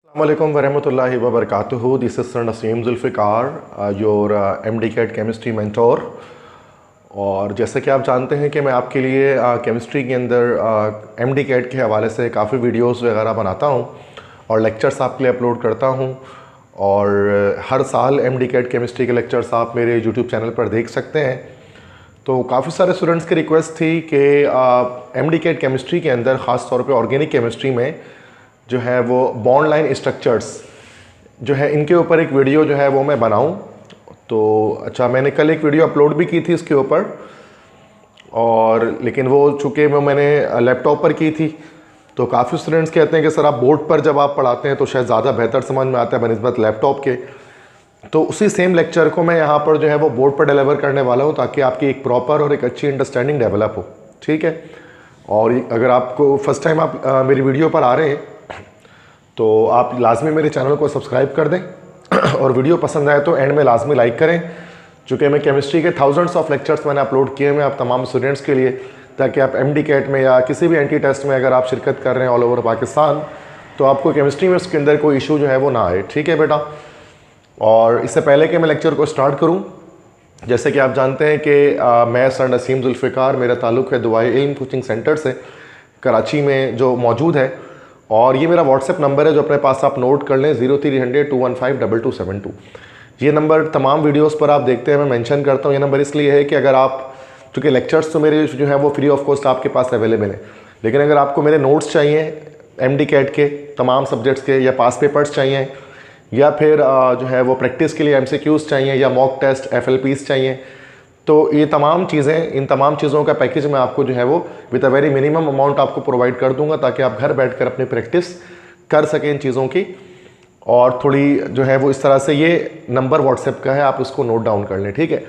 Assalamualaikum warahmatullahi wabarakatuh. This is Sir Naseem Zulfikar, your MD-CAT chemistry mentor. और जैसे कि आप जानते हैं कि मैं आपके लिए केमिस्ट्री के अंदर MD-CAT के हवाले से काफ़ी वीडियोस वगैरह बनाता हूं और लेक्चर्स आपके लिए अपलोड करता हूं। और हर साल MD-CAT केमिस्ट्री के लेक्चर्स आप मेरे YouTube चैनल पर देख सकते हैं। तो काफ़ी सारे स्टूडेंट्स की रिक्वेस्ट थी कि MD-CAT केमिस्ट्री के अंदर ख़ास तौर पे ऑर्गेनिक केमिस्ट्री में जो है वो बॉन्ड लाइन स्ट्रक्चर्स जो है इनके ऊपर एक वीडियो जो है वो मैं बनाऊं। तो अच्छा, मैंने कल एक वीडियो अपलोड भी की थी इसके ऊपर, और लेकिन वो चूँकि वो मैंने लैपटॉप पर की थी तो काफ़ी स्टूडेंट्स कहते हैं कि सर आप बोर्ड पर जब आप पढ़ाते हैं तो शायद ज़्यादा बेहतर समझ में आता है बनिस्बत लैपटॉप के। तो उसी सेम लेक्चर को मैं यहाँ पर जो है वो बोर्ड पर डिलीवर करने वाला हूँ ताकि आपकी एक प्रॉपर और एक अच्छी अंडरस्टैंडिंग डेवलप हो। ठीक है। और अगर आपको फर्स्ट टाइम आप मेरी वीडियो पर आ रहे हैं तो आप लाजमी मेरे चैनल को सब्सक्राइब कर दें और वीडियो पसंद आए तो एंड में लाजमी लाइक करें। चूँकि मैं केमिस्ट्री के थाउजेंड्स ऑफ लेक्चर्स मैंने अपलोड किए हैं आप तमाम स्टूडेंट्स के लिए, ताकि आप MD-CAT में या किसी भी एंटी टेस्ट में अगर आप शिरकत कर रहे हैं ऑल ओवर पाकिस्तान तो आपको केमिस्ट्री में उसके अंदर कोई इशू जो है वो ना आए। ठीक है बेटा। और इससे पहले कि मैं लेक्चर को स्टार्ट करूँ, जैसे कि आप जानते हैं कि मैं सर नसीम जुल्फ़िकार, मेरा ताल्लुक़ है दुआए इल्म कोचिंग सेंटर से कराची में जो मौजूद है, और ये मेरा व्हाट्सएप नंबर है जो अपने पास आप नोट कर लें 0300 215 2272। ये नंबर तमाम वीडियोस पर आप देखते हैं मैं मेंशन करता हूँ। ये नंबर इसलिए है कि अगर आप, चूँकि लेक्चर्स तो मेरे जो है वो फ्री ऑफ कॉस्ट आपके पास अवेलेबल है, लेकिन अगर आपको मेरे नोट्स चाहिए MD-CAT के तमाम सब्जेक्ट्स के, या पास पेपर्स चाहिए, या फिर जो है वो प्रैक्टिस के लिए MCQs चाहिए, या मॉक टेस्ट FLPs चाहिए, तो ये तमाम चीज़ें, इन तमाम चीज़ों का पैकेज मैं आपको जो है वो with a very minimum amount आपको प्रोवाइड कर दूंगा ताकि आप घर बैठकर अपनी प्रैक्टिस कर सकें इन चीज़ों की। और थोड़ी जो है वो इस तरह से, ये नंबर व्हाट्सएप का है, आप उसको नोट डाउन कर लें। ठीक है।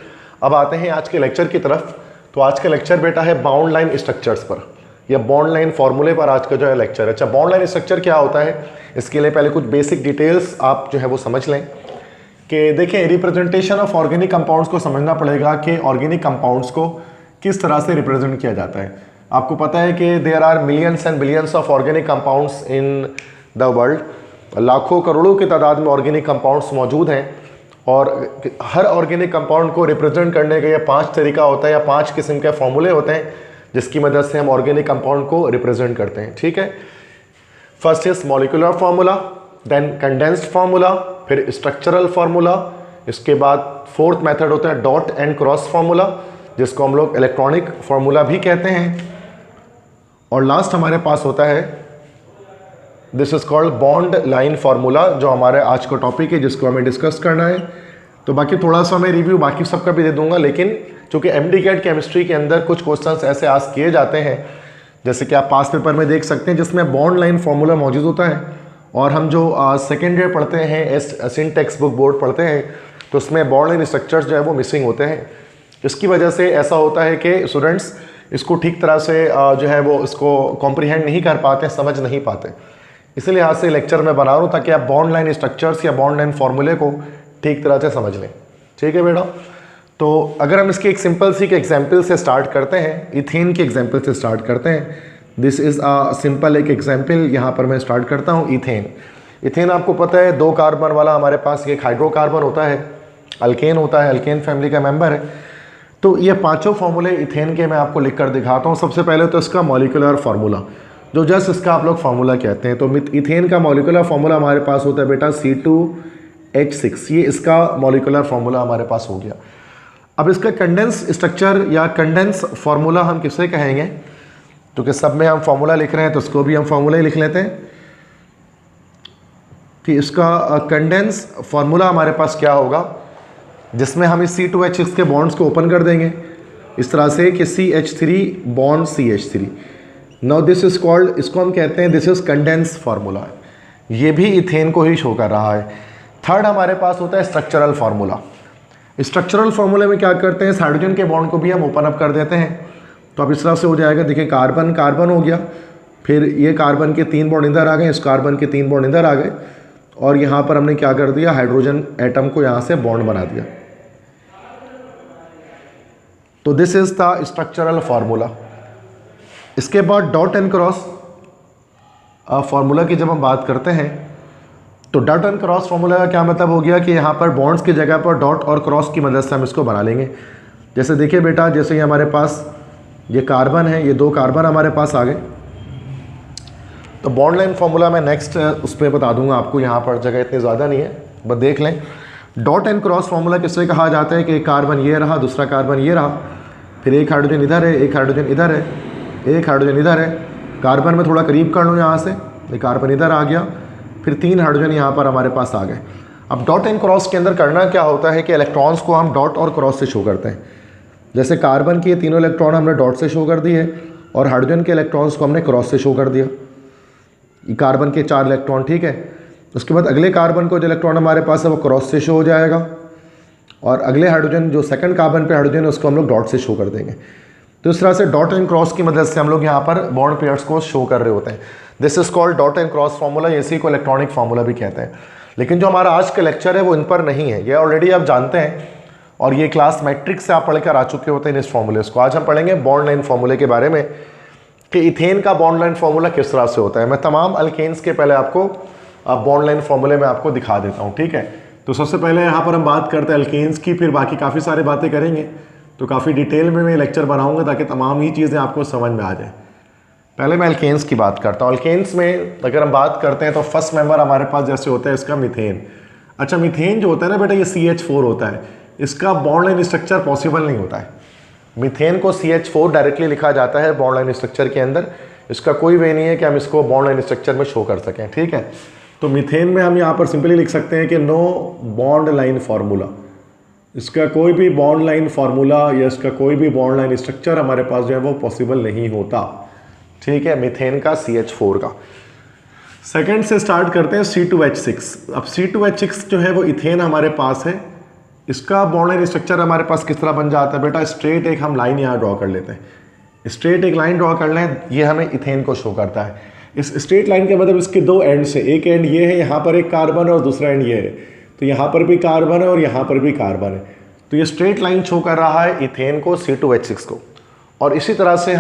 अब आते हैं आज के लेक्चर की तरफ। तो आज का लेक्चर बेटा है बाउंड लाइन स्ट्रक्चर्स पर, या बॉन्ड लाइन फार्मूले पर आज का जो है लेक्चर है। अच्छा, बॉन्ड लाइन स्ट्रक्चर क्या होता है, इसके लिए पहले कुछ बेसिक डिटेल्स आप जो है वो समझ लें कि देखिए, रिप्रेजेंटेशन ऑफ ऑर्गेनिक कंपाउंड्स को समझना पड़ेगा कि ऑर्गेनिक कंपाउंड्स को किस तरह से रिप्रेजेंट किया जाता है। आपको पता है कि there are millions and billions of organic compounds in the world. लाखों करोड़ों की तादाद में ऑर्गेनिक कंपाउंड्स मौजूद हैं, और हर ऑर्गेनिक कंपाउंड को रिप्रेजेंट करने का ये 5 तरीका होता है, या 5 किस्म के फॉर्मूले होते हैं जिसकी मदद से हम ऑर्गेनिक कंपाउंड को रिप्रेजेंट करते हैं। ठीक है। First is molecular formula, then condensed formula, फिर स्ट्रक्चरल फार्मूला, इसके बाद फोर्थ मेथड होता है डॉट एंड क्रॉस फार्मूला, जिसको हम लोग इलेक्ट्रॉनिक फार्मूला भी कहते हैं, और लास्ट हमारे पास होता है this is called bond line formula, जो हमारे आज का टॉपिक है जिसको हमें डिस्कस करना है। तो बाकी थोड़ा सा मैं रिव्यू बाकी सबका भी दे दूंगा, लेकिन चूंकि MD-CAT केमिस्ट्री के अंदर कुछ क्वेश्चंस ऐसे आस्क किए जाते हैं, जैसे कि आप पास पेपर में देख सकते हैं, जिसमें बॉन्ड लाइन फार्मूला मौजूद होता है, और हम जो सेकेंड ईयर पढ़ते हैं, सिन टेक्स्ट बुक बोर्ड पढ़ते हैं, तो उसमें बॉन्ड लाइन स्ट्रक्चर्स जो है वो मिसिंग होते हैं। इसकी वजह से ऐसा होता है कि स्टूडेंट्स इसको ठीक तरह से जो है वो इसको कॉम्प्रीहेंड नहीं कर पाते, समझ नहीं पाते। इसीलिए आज से लेक्चर मैं बना रहा हूँ ताकि आप बॉन्ड लाइन स्ट्रक्चर्स या बॉन्ड लाइन फार्मूले को ठीक तरह से समझ लें। ठीक है बेटा। तो अगर हम इसकी एक सिंपल सी के एग्जाम्पल से स्टार्ट करते हैं, इथेन के एग्जाम्पल से स्टार्ट करते हैं। दिस इज़ अ सिंपल एक एग्जाम्पल, यहाँ पर मैं स्टार्ट करता हूँ। इथेन, इथेन आपको पता है 2 कार्बन वाला हमारे पास एक हाइड्रोकार्बन होता है, अल्केन होता है, अल्केन फैमिली का मेंबर है। तो ये 5 फॉर्मूले इथेन के मैं आपको लिख कर दिखाता हूँ। सबसे पहले तो इसका मॉलिक्यूलर फार्मूला, जो जस्ट इसका आप लोग फार्मूला कहते हैं। तो इथेन का मॉलिक्यूलर फार्मूला हमारे पास होता है बेटा C2H6, ये इसका मॉलिक्यूलर फार्मूला हमारे पास हो गया। अब इसका कंडेंस स्ट्रक्चर या कंडेंस फार्मूला हम किसे कहेंगे, क्योंकि सब में हम फार्मूला लिख रहे हैं तो इसको भी हम फार्मूला ही लिख लेते हैं कि इसका कंडेंस फार्मूला हमारे पास क्या होगा, जिसमें हम इस C2H6 के बॉन्ड्स को ओपन कर देंगे इस तरह से कि CH3 bond CH3। Now this is called, इसको हम कहते हैं दिस इज कंडेंस फार्मूला। ये भी इथेन को ही शो कर रहा है। थर्ड हमारे पास होता है स्ट्रक्चरल फार्मूला। स्ट्रक्चरल फार्मूले में क्या करते हैं, हाइड्रोजन के बॉन्ड को भी हम ओपन अप कर देते हैं। तो अब इस तरह से हो जाएगा, देखिए कार्बन कार्बन हो गया, फिर ये कार्बन के 3 बॉन्ड इधर आ गए, इस कार्बन के 3 बॉन्ड इधर आ गए, और यहाँ पर हमने क्या कर दिया, हाइड्रोजन एटम को यहाँ से बॉन्ड बना दिया। तो this is the structural formula. इसके बाद डॉट एंड क्रॉस फार्मूला की जब हम बात करते हैं तो डॉट एंड क्रॉस फार्मूला का क्या मतलब हो गया कि यहाँ पर बॉन्ड्स की जगह पर डॉट और क्रॉस की मदद से हम इसको बना लेंगे। जैसे देखिए बेटा, जैसे ये हमारे पास ये कार्बन है, ये 2 कार्बन हमारे पास आ गए, तो बॉन्ड लाइन फार्मूला मैं नेक्स्ट उस पर बता दूंगा आपको, यहाँ पर जगह इतनी ज़्यादा नहीं है, बस देख लें। डॉट एंड क्रॉस फार्मूला किससे कहा जाता है कि एक कार्बन ये रहा, दूसरा कार्बन ये रहा, फिर एक हाइड्रोजन इधर है, एक हाइड्रोजन इधर है, एक हाइड्रोजन इधर है, कार्बन में थोड़ा करीब कर लूँ यहाँ से, ये कार्बन इधर आ गया, फिर 3 हाइड्रोजन यहाँ पर हमारे पास आ गए। अब डॉट एंड क्रॉस के अंदर करना क्या होता है कि इलेक्ट्रॉन्स को हम डॉट और क्रॉस से शो करते हैं। जैसे कार्बन के 3 इलेक्ट्रॉन हमने डॉट से शो कर दिए और हाइड्रोजन के इलेक्ट्रॉन्स को हमने क्रॉस से शो कर दिया। कार्बन के 4 इलेक्ट्रॉन, ठीक है। उसके बाद अगले कार्बन को जो इलेक्ट्रॉन हमारे पास है वो क्रॉस से शो हो जाएगा, और अगले हाइड्रोजन जो सेकंड कार्बन पे हाइड्रोजन है उसको हम लोग डॉट से शो कर देंगे। तो इस तरह से डॉट एंड क्रॉस की मदद से हम लोग यहाँ पर बॉन्ड पेयर्स को शो कर रहे होते हैं। This is called dot and cross formula, इसी को इलेक्ट्रॉनिक फार्मूला भी कहते हैं। लेकिन जो हमारा आज का लेक्चर है वो इन पर नहीं है, ये ऑलरेडी आप जानते हैं, और ये क्लास मैट्रिक्स से आप पढ़कर आ चुके होते हैं इस फार्मूले को। आज हम पढ़ेंगे बॉन्ड लाइन फार्मूले के बारे में कि इथेन का बॉन्ड लाइन फार्मूला किस तरह से होता है। मैं तमाम अल्केन्स के पहले आपको बॉन्ड लाइन फार्मूले में आपको दिखा देता हूँ, ठीक है। तो सबसे पहले यहाँ पर हम बात करते हैं अल्केन्स की, फिर बाकी काफ़ी सारी बातें करेंगे, तो काफ़ी डिटेल में मैं लेक्चर बनाऊंगा ताकि तमाम ही चीज़ें आपको समझ में आ जाए। पहले मैं अल्केन्स की बात करता हूँ। अल्केन्स में अगर हम बात करते हैं तो फर्स्ट मेंबर हमारे पास जैसे होता है इसका मीथेन। अच्छा, मीथेन जो होता है ना बेटा, ये CH4 होता है, इसका बॉन्ड लाइन स्ट्रक्चर पॉसिबल नहीं होता है। मीथेन को CH4 डायरेक्टली लिखा जाता है बॉन्ड लाइन स्ट्रक्चर के अंदर, इसका कोई वे नहीं है कि हम इसको बॉन्ड लाइन स्ट्रक्चर में शो कर सकें, ठीक है। तो मीथेन में हम यहाँ पर सिंपली लिख सकते हैं कि नो बॉन्ड लाइन फार्मूला, इसका कोई भी बॉन्ड लाइन फार्मूला या इसका कोई भी बॉन्ड लाइन स्ट्रक्चर हमारे पास जो है वो पॉसिबल नहीं होता, ठीक है, मीथेन का CH4 का। सेकंड से स्टार्ट करते हैं C2H6। अब C2H6 जो है वो इथेन हमारे पास है, इसका बॉन्ड लाइन स्ट्रक्चर हमारे पास किस तरह बन जाता है बेटा, स्ट्रेट एक हम लाइन यहाँ ड्रॉ कर लेते हैं, स्ट्रेट एक लाइन ड्रॉ कर लें, ये हमें इथेन को शो करता है। इस स्ट्रेट लाइन के मतलब इसके 2 एंड्स है, एक एंड ये है, यहाँ पर एक कार्बन है और दूसरा एंड ये है, तो यहाँ पर भी कार्बन है और यहाँ पर भी कार्बन है, तो ये स्ट्रेट लाइन शो कर रहा है इथेन को, C2H6 को। और इसी तरह से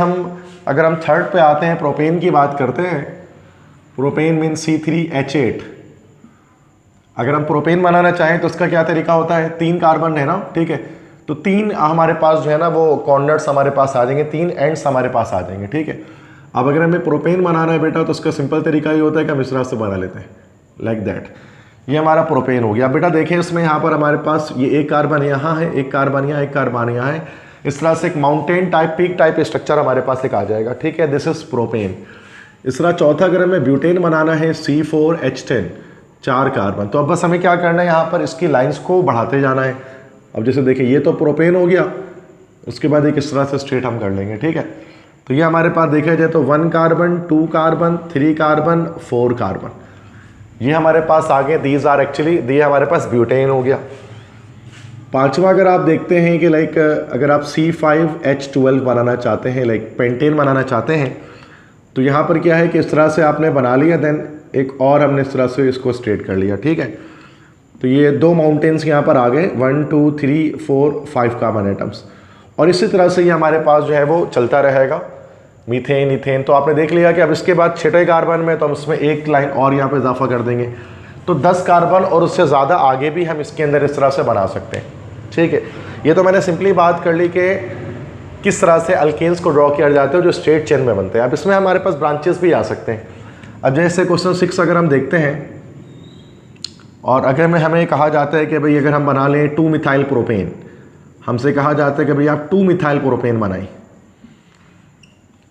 अगर हम थर्ड पे आते हैं, प्रोपेन की बात करते हैं, प्रोपेन मीन C3H8। अगर हम प्रोपेन बनाना चाहें तो इसका क्या तरीका होता है, 3 कार्बन है ना, ठीक है, तो 3 हमारे पास जो है ना वो कॉर्नर्स हमारे पास आ जाएंगे, 3 एंड्स हमारे पास आ जाएंगे, ठीक है। अब अगर हमें प्रोपेन बनाना है बेटा तो उसका सिंपल तरीका ये होता है कि हम इस तरह से बना लेते हैं, लाइक दैट। ये हमारा प्रोपेन हो गया। बेटा देखें इसमें यहाँ पर हमारे पास ये एक कार्बन यहाँ है, एक कार्बन यहाँ, एक कार्बन यहाँ है, इस तरह से एक mountain type, peak type structure हमारे पास एक आ जाएगा, ठीक है, दिस इज प्रोपेन। इस तरह चौथा अगर हमें ब्यूटेन बनाना है, C4H10, 4 कार्बन, तो अब बस हमें क्या करना है, यहाँ पर इसकी लाइंस को बढ़ाते जाना है। अब जैसे देखिए ये तो प्रोपेन हो गया, उसके बाद एक इस तरह से स्ट्रेट हम कर लेंगे, ठीक है। तो ये हमारे पास देखा जाए तो 1 कार्बन, 2 कार्बन, 3 कार्बन, 4 कार्बन, ये हमारे पास आ गए, दीज आर एक्चुअली, ये हमारे पास ब्यूटेन हो गया। पांचवा अगर आप देखते हैं कि लाइक अगर आप C5H12 बनाना चाहते हैं, लाइक पेंटेन बनाना चाहते हैं, तो यहाँ पर क्या है कि इस तरह से आपने बना लिया, देन एक और हमने इस तरह से इसको स्ट्रेट कर लिया, ठीक है। तो ये 2 माउंटेन्स यहाँ पर आ गए, 1 2 3 4 5 कार्बन एटम्स, और इसी तरह से ये हमारे पास जो है वो चलता रहेगा, मीथेन, इथेन। तो आपने देख लिया कि अब इसके बाद 6ठे कार्बन में तो हम इसमें एक लाइन और यहाँ पे इजाफा कर देंगे, तो 10 कार्बन और उससे ज़्यादा आगे भी हम इसके अंदर इस तरह से बना सकते हैं, ठीक है। ये तो मैंने सिंपली बात कर ली कि किस तरह से अल्केन्स को ड्रॉ किया जाता है जो स्ट्रेट चेन में बनते हैं। अब इसमें हमारे पास ब्रांचेस भी आ सकते हैं। अब जैसे क्वेश्चन 6 अगर हम देखते हैं, और अगर हमें कहा जाता है कि भाई अगर हम बना लें 2 मिथाइल प्रोपेन, हमसे कहा जाता है कि भाई आप 2 मिथाइल प्रोपेन बनाएं,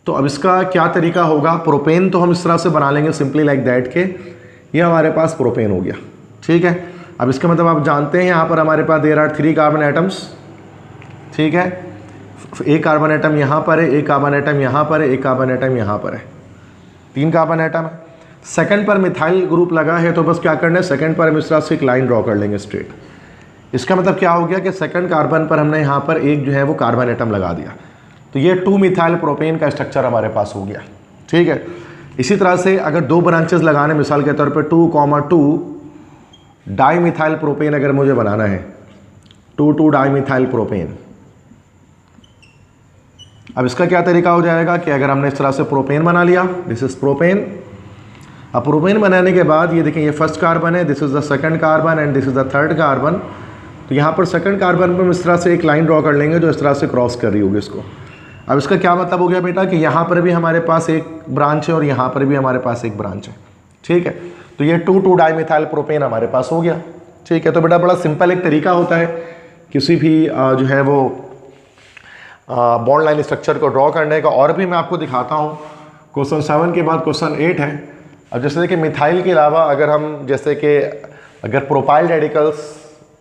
तो अब इसका क्या तरीका होगा। प्रोपेन तो हम इस तरह से बना लेंगे सिंपली लाइक दैट के ये हमारे पास प्रोपेन हो गया, ठीक है। अब इसका मतलब आप जानते हैं यहाँ पर हमारे पास देयर आर 3 कार्बन एटम्स, ठीक है, एक कार्बन एटम यहाँ पर है, एक कार्बन एटम यहाँ पर है, एक कार्बन एटम यहाँ पर है, 3 कार्बन एटम है। सेकंड पर मिथाइल ग्रुप लगा है, तो बस क्या करना है, सेकंड पर हम इस तरह से एक लाइन ड्रॉ कर लेंगे स्ट्रेट। इसका मतलब क्या हो गया कि सेकंड कार्बन पर हमने यहाँ पर एक जो है वो कार्बन एटम लगा दिया, तो ये 2 मिथाइल प्रोपेन का स्ट्रक्चर हमारे पास हो गया, ठीक है। इसी तरह से अगर 2 ब्रांचेस लगाने, मिसाल के तौर पर 2,2 डाई मिथाइल प्रोपेन अगर मुझे बनाना है, 2,2 डाई मिथाइल प्रोपेन, अब इसका क्या तरीका हो जाएगा कि अगर हमने इस तरह से प्रोपेन बना लिया, दिस इज प्रोपेन, अब प्रोपेन बनाने के बाद ये देखें, ये फर्स्ट कार्बन है, this is the second carbon and this is the third carbon. तो यहाँ पर सेकंड कार्बन पर हम इस तरह से एक लाइन ड्रॉ कर लेंगे जो इस तरह से क्रॉस कर रही होगी इसको। अब इसका क्या मतलब हो गया बेटा कि यहाँ पर भी हमारे पास एक ब्रांच है और यहाँ पर भी हमारे पास एक ब्रांच है, ठीक है। तो ये 2,2 डाइमिथाइल प्रोपेन हमारे पास हो गया, ठीक है। तो बेटा बड़ा सिंपल एक तरीका होता है किसी भी जो है वो बॉन्ड लाइन स्ट्रक्चर को ड्रॉ करने का। और भी मैं आपको दिखाता हूँ। क्वेश्चन 7 के बाद क्वेश्चन 8 है। अब जैसे कि मिथाइल के अलावा अगर हम जैसे कि अगर प्रोपाइल रेडिकल्स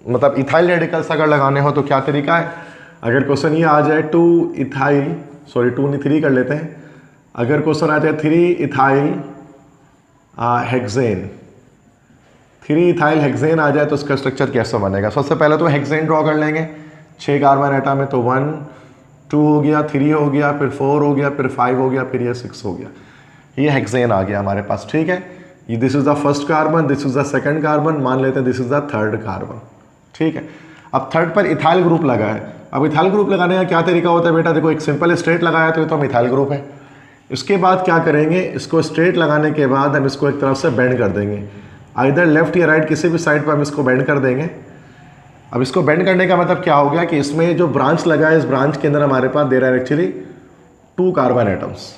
मतलब इथाइल रेडिकल्स अगर लगाने हो तो क्या तरीका है। अगर क्वेश्चन ये आ जाए 2 इथाइल, सॉरी 2 नहीं 3 कर लेते हैं। अगर क्वेश्चन आ जाए 3 इथाइल हेक्सेन, 3 इथाइल हेक्सेन आ जाए तो इसका स्ट्रक्चर कैसा बनेगा। सबसे पहले तो हेक्सेन ड्रॉ कर लेंगे। 6 कार्बन एटम है तो 1 2 हो गया, 3 हो गया, फिर 4 हो गया, फिर 5 हो गया, फिर ये 6 हो गया। ये हेक्सेन आ गया हमारे पास, ठीक है। ये this is the first carbon, this is the second carbon, मान लेते हैं this is the third carbon, ठीक है। अब थर्ड पर इथाइल ग्रुप लगा है। अब इथाइल ग्रुप लगाने का क्या तरीका होता है बेटा, देखो एक सिंपल स्ट्रेट लगाया तो ये तो मिथाइल ग्रुप है। इसके बाद क्या करेंगे, इसको स्ट्रेट लगाने के बाद हम इसको एक तरफ से बेंड कर देंगे, आइदर लेफ्ट या राइट किसी भी साइड पर हम इसको बेंड कर देंगे। अब इसको बेंड करने का मतलब क्या हो गया कि इसमें जो ब्रांच लगा है इस ब्रांच के अंदर हमारे पास दे रहा है एक्चुअली 2 कार्बन एटम्स,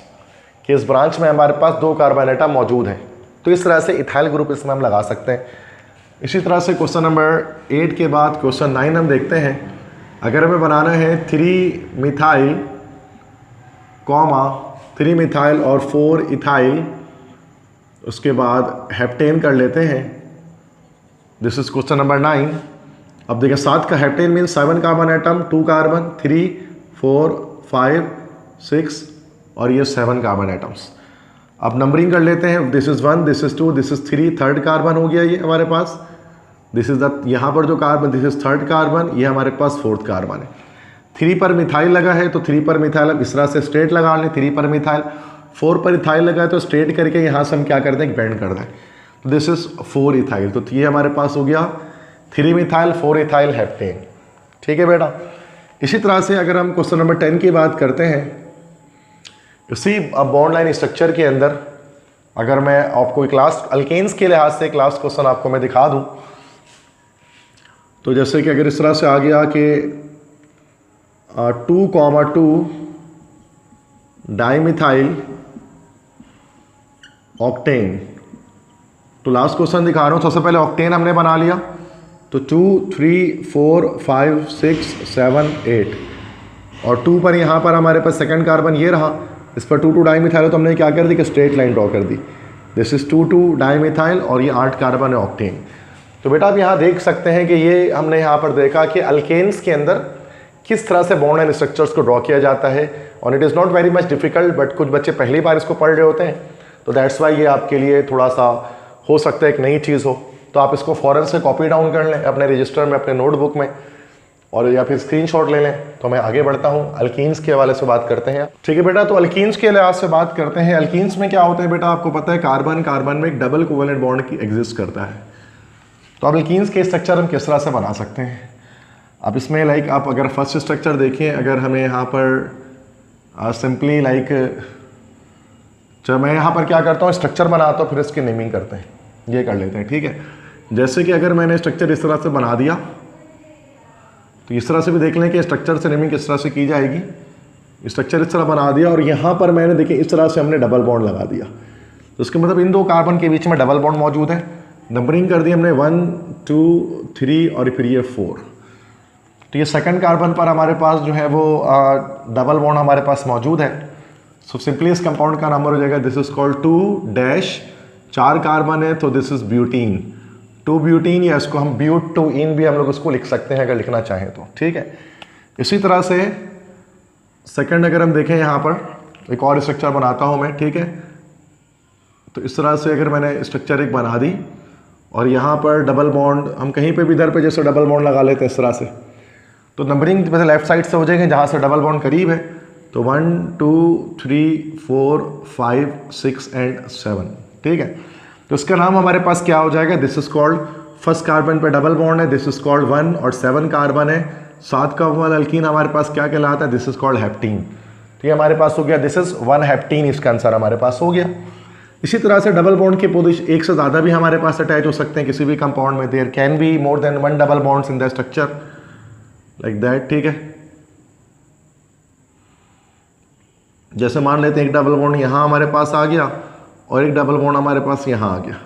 कि इस ब्रांच में हमारे पास 2 कार्बन एटम मौजूद हैं। तो इस तरह से इथाइल ग्रुप इसमें हम लगा सकते हैं। इसी तरह से क्वेश्चन नंबर 8 के बाद क्वेश्चन 9 हम देखते हैं। अगर हमें बनाना है 3 मिथाइल कॉमा 3 मिथाइल और 4 इथाइल, उसके बाद हेप्टेन कर लेते हैं। This is question number 9। अब देखिए 7 का heptane mean 7 carbon atom, 2 carbon, 3 4 5 6 और ये 7 कार्बन एटम्स। अब नंबरिंग कर लेते हैं। This is 1, this is 2, this is 3, third carbon हो गया ये हमारे पास। दिस इज़ द यहाँ पर जो carbon, this is third carbon, ये हमारे पास फोर्थ कार्बन है। 3 पर मिथाइल लगा है तो 3 पर मिथाइल अब इस तरह से स्ट्रेट लगा लें, 3 पर मिथाइल। 4 पर इथाइल लगा है तो स्ट्रेट करके यहाँ से हम क्या कर दें, बेंड कर दें। तो दिस इज़ 4 इथाइल, तो ये हमारे पास हो गया 3 मिथाइल 4 इथाइल हेप्टेन, ठीक है बेटा। इसी तरह से अगर हम क्वेश्चन नंबर 10 की बात करते हैं, इसी बॉन्ड लाइन स्ट्रक्चर के अंदर अगर मैं आपको क्लास अल्केन्स के लिहाज से क्लास क्वेश्चन आपको मैं दिखा दूं, तो जैसे कि अगर इस तरह से आ गया कि 2,2 डाइमिथाइल ऑक्टेन, तो लास्ट क्वेश्चन दिखा रहा हूँ। सबसे पहले ऑक्टेन हमने बना लिया, तो 2 3 4 5 6 7 8 और 2 पर यहाँ पर हमारे पास सेकंड कार्बन ये रहा, इस पर 2,2 डाइमिथाइल है तो हमने क्या कर दी कि स्ट्रेट लाइन ड्रॉ कर दी। दिस इज 2,2 डाइमिथाइल और ये 8 कार्बन है ऑक्टेन। तो बेटा आप यहाँ देख सकते हैं कि ये हमने यहाँ पर देखा कि अल्केन्स के अंदर किस तरह से बॉन्ड एंड स्ट्रक्चर्स को ड्रॉ किया जाता है। और it is not very much difficult, but कुछ बच्चे पहली बार इसको पढ़ रहे होते हैं तो दैट्स वाई ये आपके लिए थोड़ा सा हो सकता है एक नई चीज़ हो। तो आप इसको फ़ौरन से कॉपी डाउन कर लें अपने रजिस्टर में, अपने नोटबुक में, और या फिर स्क्रीनशॉट ले लें। तो मैं आगे बढ़ता हूँ, अल्कीन्स के हवाले से बात करते हैं, ठीक है बेटा। तो अल्कीन्स के लिहाज से बात करते हैं। अल्कीन्स में क्या होता है बेटा, आपको पता है कार्बन कार्बन में एक डबल कोवेलेंट बॉन्ड की एग्जिस्ट करता है। तो अब अल्कीन्स के स्ट्रक्चर हम किस तरह से बना सकते हैं। अब इसमें लाइक आप अगर फर्स्ट स्ट्रक्चर देखें, अगर हमें यहाँ पर सिंपली लाइक जब मैं यहाँ पर क्या करता हूँ स्ट्रक्चर बनाता हूँ फिर इसकी नेमिंग करते हैं, ये कर लेते हैं, ठीक है। जैसे कि अगर मैंने स्ट्रक्चर इस तरह से बना दिया तो इस तरह से भी देख लें कि स्ट्रक्चर से नेमिंग किस तरह से की जाएगी। स्ट्रक्चर इस तरह बना दिया और यहाँ पर मैंने देखिए इस तरह से हमने डबल बॉन्ड लगा दिया, तो इसका मतलब इन 2 कार्बन के बीच में डबल बॉन्ड मौजूद है। नंबरिंग कर दी हमने 1 2 3 और फिर ये 4। तो ये सेकंड कार्बन पर हमारे पास जो है वो डबल बॉन्ड हमारे पास मौजूद है। सो सिंपली इस कंपाउंड का नंबर हो जाएगा, दिस इज कॉल्ड 2 4 कार्बन है तो दिस इज ब्यूटीन, 2 ब्यूटीन, या इसको हम ब्यूट 2 इन भी हम लोग उसको लिख सकते हैं अगर लिखना चाहें तो, ठीक है। इसी तरह से सेकंड अगर हम देखें यहाँ पर एक और स्ट्रक्चर बनाता हूँ मैं, ठीक है। तो इस तरह से अगर मैंने स्ट्रक्चर एक बना दी और यहाँ पर डबल बॉन्ड हम कहीं पे भी इधर पे जैसे डबल बॉन्ड लगा लेते हैं इस तरह से, तो नंबरिंग वैसे लेफ्ट साइड से हो जाएगी जहाँ से डबल बॉन्ड करीब है। तो 1 2 3 4 5 6 एंड 7, ठीक है। तो इसका नाम हमारे पास क्या हो जाएगा, this is called first carbon पे डबल बॉन्ड है, दिस इज कॉल्ड 1 और 7 कार्बन है, 7 का वाला अल्कीन हमारे पास क्या कहलाता है, दिस इज कॉल्ड हेप्टीन। तो ये हमारे पास हो गया, दिस इज 1 हेप्टीन, इसका आंसर हमारे पास हो गया। इसी तरह से डबल बॉन्ड के पोजीशन एक से ज़्यादा भी हमारे पास अटैच हो सकते हैं किसी भी कंपाउंड में। There can be more than one double bonds in the structure like that, ठीक है। जैसे मान लेते हैं एक डबल बॉन्ड यहाँ हमारे पास आ गया और एक डबल बॉन्ड हमारे पास यहाँ आ गया,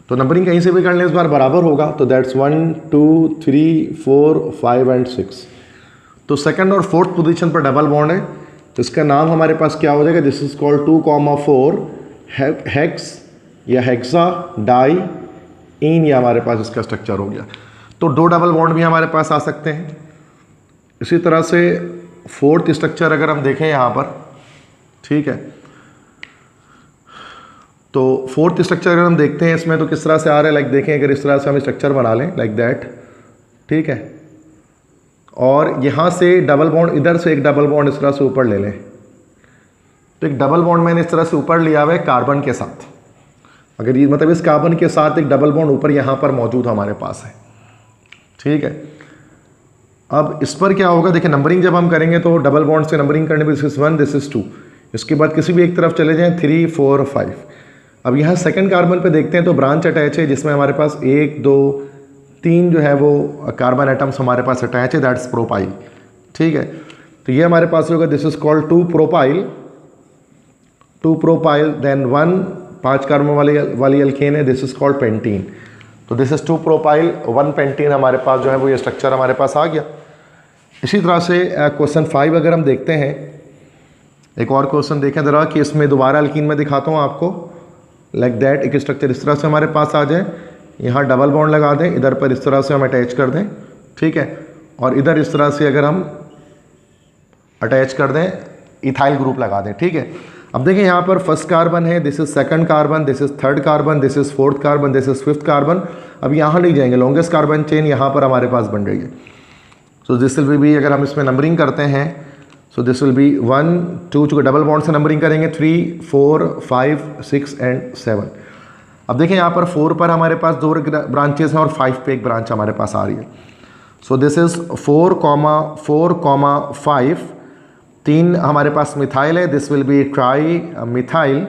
तो नंबरिंग कहीं से भी कर लें इस बार बराबर होगा, तो दैट्स 1 2 3 4 5 एंड 6। तो सेकंड और फोर्थ पोजीशन पर डबल बॉन्ड है, तो इसका नाम हमारे पास क्या हो जाएगा, दिस इज कॉल्ड 2,4 हेक्स या हेक्सा डाई इन, या हमारे पास इसका स्ट्रक्चर हो गया। तो दो डबल बॉन्ड भी हमारे पास आ सकते हैं। इसी तरह से फोर्थ स्ट्रक्चर अगर हम देखें यहाँ पर, ठीक है, तो फोर्थ स्ट्रक्चर अगर हम देखते हैं इसमें तो किस तरह से आ रहा है, लाइक देखें अगर इस तरह से हम स्ट्रक्चर बना लें लाइक दैट, ठीक है, और यहाँ से डबल बॉन्ड, इधर से एक डबल बॉन्ड इस तरह से ऊपर ले लें, तो एक डबल बॉन्ड मैंने इस तरह से ऊपर लिया हुआ है कार्बन के साथ। अगर ये मतलब इस कार्बन के साथ एक डबल बॉन्ड ऊपर यहाँ पर मौजूद हमारे पास है, ठीक है। अब इस पर क्या होगा, देखिए नंबरिंग जब हम करेंगे तो डबल बॉन्ड से नंबरिंग करने में दिस इज 1 दिस इज 2, इसके बाद किसी भी एक तरफ चले जाएं 3 4 5। अब यहाँ सेकंड कार्बन पे देखते हैं तो ब्रांच अटैच है जिसमें हमारे पास 1 2 3 जो है वो कार्बन एटम्स हमारे पास अटैच है, दैट्स प्रोपाइल, ठीक है। तो ये हमारे पास होगा, this is called 2 propyl, then 1 5 carbon वाली एल्केन है, दिस इज कॉल्ड पेंटीन। तो दिस इज 2 प्रोपाइल 1 पेंटीन, हमारे पास जो है वो ये स्ट्रक्चर हमारे पास आ गया। इसी तरह से क्वेश्चन 5 अगर हम देखते हैं, एक और क्वेश्चन देखें ज़रा कि इसमें दोबारा अल्कीन में दिखाता हूँ आपको लाइक दैट। एक स्ट्रक्चर इस तरह से हमारे पास आ जाए, यहाँ डबल बॉन्ड लगा दें, इधर पर इस तरह से हम अटैच कर दें, ठीक है, और इधर इस तरह से अगर हम अटैच कर दें इथाइल ग्रुप लगा दें, ठीक है। अब देखिए यहाँ पर फर्स्ट कार्बन है, this is second carbon, this is third carbon, this is fourth carbon, this is fifth carbon. अब यहाँ नहीं जाएंगे, लॉन्गेस्ट कार्बन चेन यहाँ पर हमारे पास बन रही है। सो दिस विल बी, अगर हम इसमें नंबरिंग करते हैं, सो दिस विल बी 1 2, चूँकि डबल बॉन्ड से नंबरिंग करेंगे 3 4 5 6 एंड 7। अब देखिए यहाँ पर 4 पर हमारे पास 2 ब्रांचेस हैं और 5 पे एक ब्रांच हमारे पास आ रही है। सो दिस इज 4, 5, 3 हमारे पास मिथाइल है, this will B tri methyl,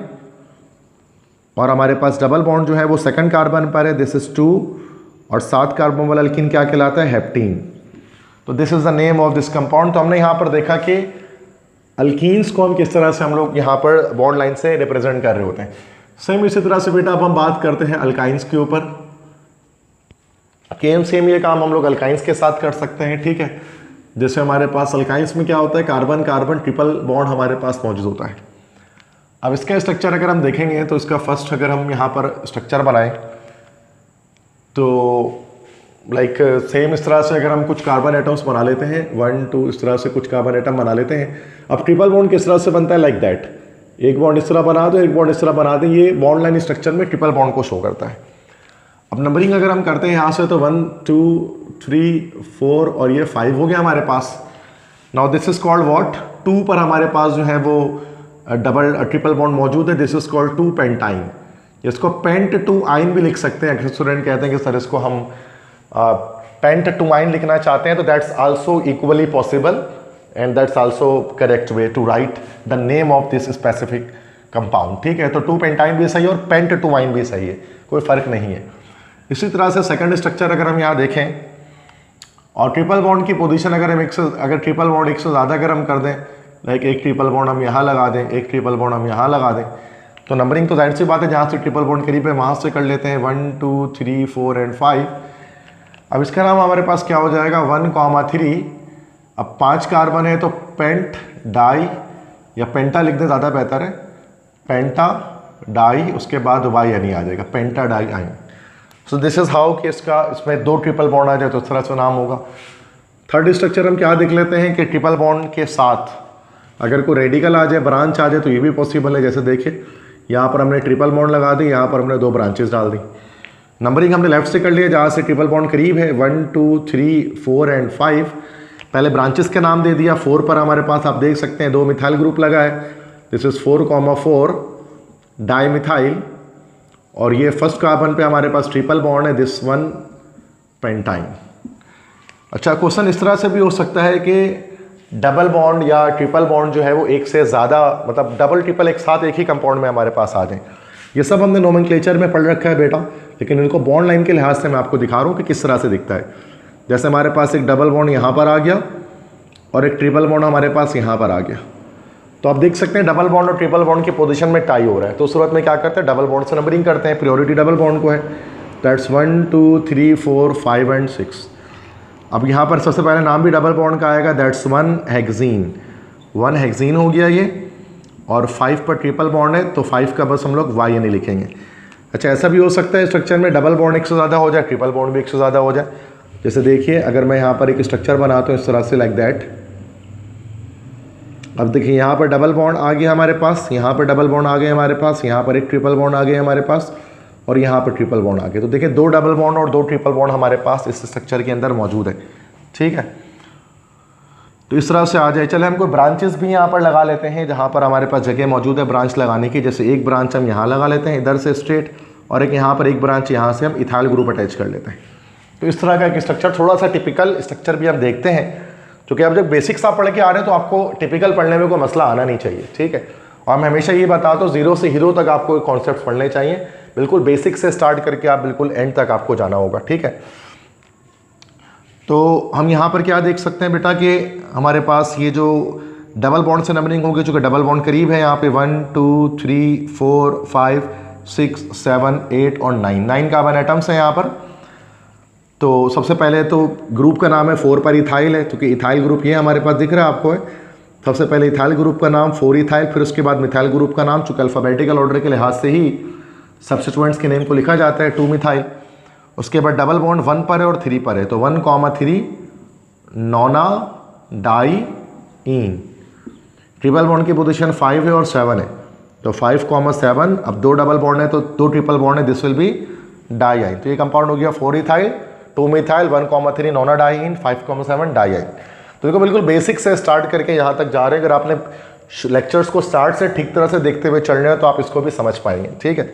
और हमारे पास डबल बॉन्ड जो है वो सेकंड कार्बन पर है, दिस इज 2, और 7 कार्बन वाला अल्कीन क्या कहलाता है, हेप्टीन। तो this is the name of this compound. तो हमने यहाँ पर देखा कि अल्कीन्स को हम किस तरह से हम लोग यहाँ पर बॉन्ड लाइन से रिप्रेजेंट कर रहे होते हैं। सेम इसी तरह से बेटा अब हम बात करते हैं अल्काइंस के ऊपर। सेम ये काम हम लोग अल्काइंस के साथ कर सकते हैं, ठीक है। जैसे हमारे पास अल्काइंस में क्या होता है, कार्बन कार्बन ट्रिपल बॉन्ड हमारे पास मौजूद होता है। अब इसका स्ट्रक्चर अगर हम देखेंगे तो इसका फर्स्ट अगर हम यहाँ पर स्ट्रक्चर बनाएं तो लाइक सेम इस तरह से अगर हम कुछ कार्बन एटम्स बना लेते हैं 1 2 इस तरह से कुछ कार्बन एटम बना लेते हैं। अब ट्रिपल बॉन्ड किस तरह से बनता है, लाइक दैट, एक बॉन्ड इस तरह बना दो, एक बॉन्ड इस तरह बना दें, ये बॉन्ड लाइन स्ट्रक्चर में ट्रिपल बॉन्ड को शो करता है। अब नंबरिंग अगर हम करते हैं यहाँ से तो 1 2 3 4 और ये 5 हो गया हमारे पास। Now this is called what, 2 पर हमारे पास जो है वो ट्रिपल बॉन्ड मौजूद है, दिस इज कॉल्ड 2 पेंटाइन। इसको पेंट 2 आइन भी लिख सकते हैं। स्टूडेंट कहते हैं कि सर इसको हम पेंट 2 आइन लिखना चाहते हैं, तो that's also equally possible and that's also correct way to write the name of this specific compound, ठीक है। तो 2 पेंटाइन भी सही है और पेंट 2 आइन भी सही है, कोई फर्क नहीं है। इसी तरह से सेकंड स्ट्रक्चर अगर हम यहाँ देखें और ट्रिपल बॉन्ड की पोजीशन अगर हम अगर ट्रिपल बॉन्ड एक से ज़्यादा अगर हम कर दें, लाइक एक ट्रिपल बॉन्ड हम यहाँ लगा दें, एक ट्रिपल बॉन्ड हम यहाँ लगा दें, तो नंबरिंग तो जाहिर सी बात है जहाँ से ट्रिपल बॉन्ड करीब है वहाँ से कर लेते हैं 1 2 3 4 एंड 5। अब इसका नाम हमारे पास क्या हो जाएगा 1, 3। अब 5 कार्बन है तो पेंट डाई या पेंटा लिख दें, ज़्यादा बेहतर है, पेंटा डाई, उसके बाद वाई यानी आ जाएगा, पेंटा डाई आइन। सो दिस इज हाउ कि इसमें 2 ट्रिपल बॉन्ड आ जाए तो इस तरह से नाम होगा। थर्ड स्ट्रक्चर हम क्या देख लेते हैं कि ट्रिपल बॉन्ड के साथ अगर कोई रेडिकल आ जाए, ब्रांच आ जाए, तो ये भी पॉसिबल है। जैसे देखिए यहाँ पर हमने ट्रिपल बॉन्ड लगा दी, यहाँ पर हमने 2 ब्रांचेस डाल दी। नंबरिंग हमने लेफ्ट से कर लिया जहाँ से ट्रिपल बॉन्ड करीब है, 1 2 3 4 एंड 5। पहले ब्रांचेस के नाम दे दिया। 4 पर हमारे पास आप देख सकते हैं 2 मिथाइल ग्रुप लगा है, दिस इज 4, डाई मिथाइल, और ये फर्स्ट कार्बन पे हमारे पास ट्रिपल बॉन्ड है, दिस 1 पेंटाइन। अच्छा, क्वेश्चन इस तरह से भी हो सकता है कि डबल बॉन्ड या ट्रिपल बॉन्ड जो है वो एक से ज़्यादा, मतलब डबल ट्रिपल एक साथ एक ही कंपाउंड में हमारे पास आ जाए। ये सब हमने नोमेनक्लेचर में पढ़ रखा है बेटा, लेकिन इनको बॉन्ड लाइन के लिहाज से मैं आपको दिखा रहा हूँ कि किस तरह से दिखता है। जैसे हमारे पास एक डबल बॉन्ड यहाँ पर आ गया और एक ट्रिपल बॉन्ड हमारे पास यहाँ पर आ गया, तो आप देख सकते हैं डबल बॉन्ड और ट्रिपल बॉन्ड की पोजीशन में टाई हो रहा है। तो उस सूरत में क्या करते हैं, डबल बॉन्ड से नंबरिंग करते हैं। प्रायोरिटी डबल बॉन्ड को है, दैट्स 1 2 3 4 5 एंड 6। अब यहाँ पर सबसे पहले नाम भी डबल बॉन्ड का आएगा, दैट्स 1 हेक्सीन, 1 हेक्सीन हो गया ये। और 5 पर ट्रिपल बॉन्ड है तो 5 का बस हम लोग YN लिखेंगे। अच्छा, ऐसा भी हो सकता है स्ट्रक्चर में डबल बॉन्ड एक से ज़्यादा हो जाए, ट्रिपल बॉन्ड भी एक से ज़्यादा हो जाए। जैसे देखिए, अगर मैं यहाँ पर एक स्ट्रक्चर बनाता हूँ इस तरह से, लाइक दैट। अब देखिए यहाँ पर डबल बॉन्ड आ गया हमारे पास, यहाँ पर डबल बॉन्ड आ गए हमारे पास, यहाँ पर एक ट्रिपल बॉन्ड आ गए हमारे पास, और यहाँ पर ट्रिपल बॉन्ड आ गए। तो देखिए 2 डबल बॉन्ड और 2 ट्रिपल बॉन्ड हमारे पास इस स्ट्रक्चर के अंदर मौजूद है। ठीक है, तो इस तरह से आ जाए। चले हम कोई ब्रांचेस भी यहाँ पर लगा लेते हैं, जहाँ पर हमारे पास जगह मौजूद है ब्रांच लगाने की। जैसे एक ब्रांच हम यहाँ लगा लेते हैं इधर से स्ट्रेट, और एक यहाँ पर एक ब्रांच यहाँ से हम इथाइल ग्रुप अटैच कर लेते हैं। तो इस तरह का एक स्ट्रक्चर, थोड़ा सा टिपिकल स्ट्रक्चर भी हम देखते हैं, क्योंकि आप जब बेसिक्स आप पढ़ के आ रहे हैं तो आपको टिपिकल पढ़ने में कोई मसला आना नहीं चाहिए। ठीक है, और मैं हमेशा ये बताता हूँ 0 से हीरो तक आपको कॉन्सेप्ट पढ़ने चाहिए, बिल्कुल बेसिक से स्टार्ट करके आप बिल्कुल एंड तक आपको जाना होगा। ठीक है, तो हम यहाँ पर क्या देख सकते हैं बेटा कि हमारे पास ये जो डबल बॉन्ड से नंबरिंग होगी, चूँकि डबल बॉन्ड करीब है, यहाँ पे 1 2 3 4 5 6 7 8 और 9 कार्बन एटम्स हैं यहाँ पर। तो सबसे पहले तो ग्रुप का नाम है 4 पर इथाइल है, क्योंकि इथाइल ग्रुप ये हमारे पास दिख रहा है आपको है। सबसे पहले इथाइल ग्रुप का नाम 4 इथाइल, फिर उसके बाद मिथाइल ग्रुप का नाम, चूँकि अल्फ़ाबेटिकल ऑर्डर के लिहाज से ही सब्स्टिट्यूएंट्स के नेम को लिखा जाता है, 2 मिथाइल। उसके बाद डबल बॉन्ड 1 पर है और 3 पर है, तो 1,3 नोना डाई इन। ट्रिपल बॉन्ड की पोजीशन 5 है और 7 है, तो 5,7। अब 2 डबल बॉन्ड है तो 2 ट्रिपल बॉन्ड है, दिस विल बी डाई आइन। तो ये कंपाउंड हो गया 4 इथाइल, 2 मिथाइल, 1,3 नोना डाई इन, 5,7 डाई आइन। तो देखो बिल्कुल बेसिक से स्टार्ट करके यहाँ तक जा रहे हैं। अगर आपने लेक्चर्स को स्टार्ट से ठीक तरह से देखते हुए चल रहे हैं तो आप इसको भी समझ पाएंगे। ठीक है,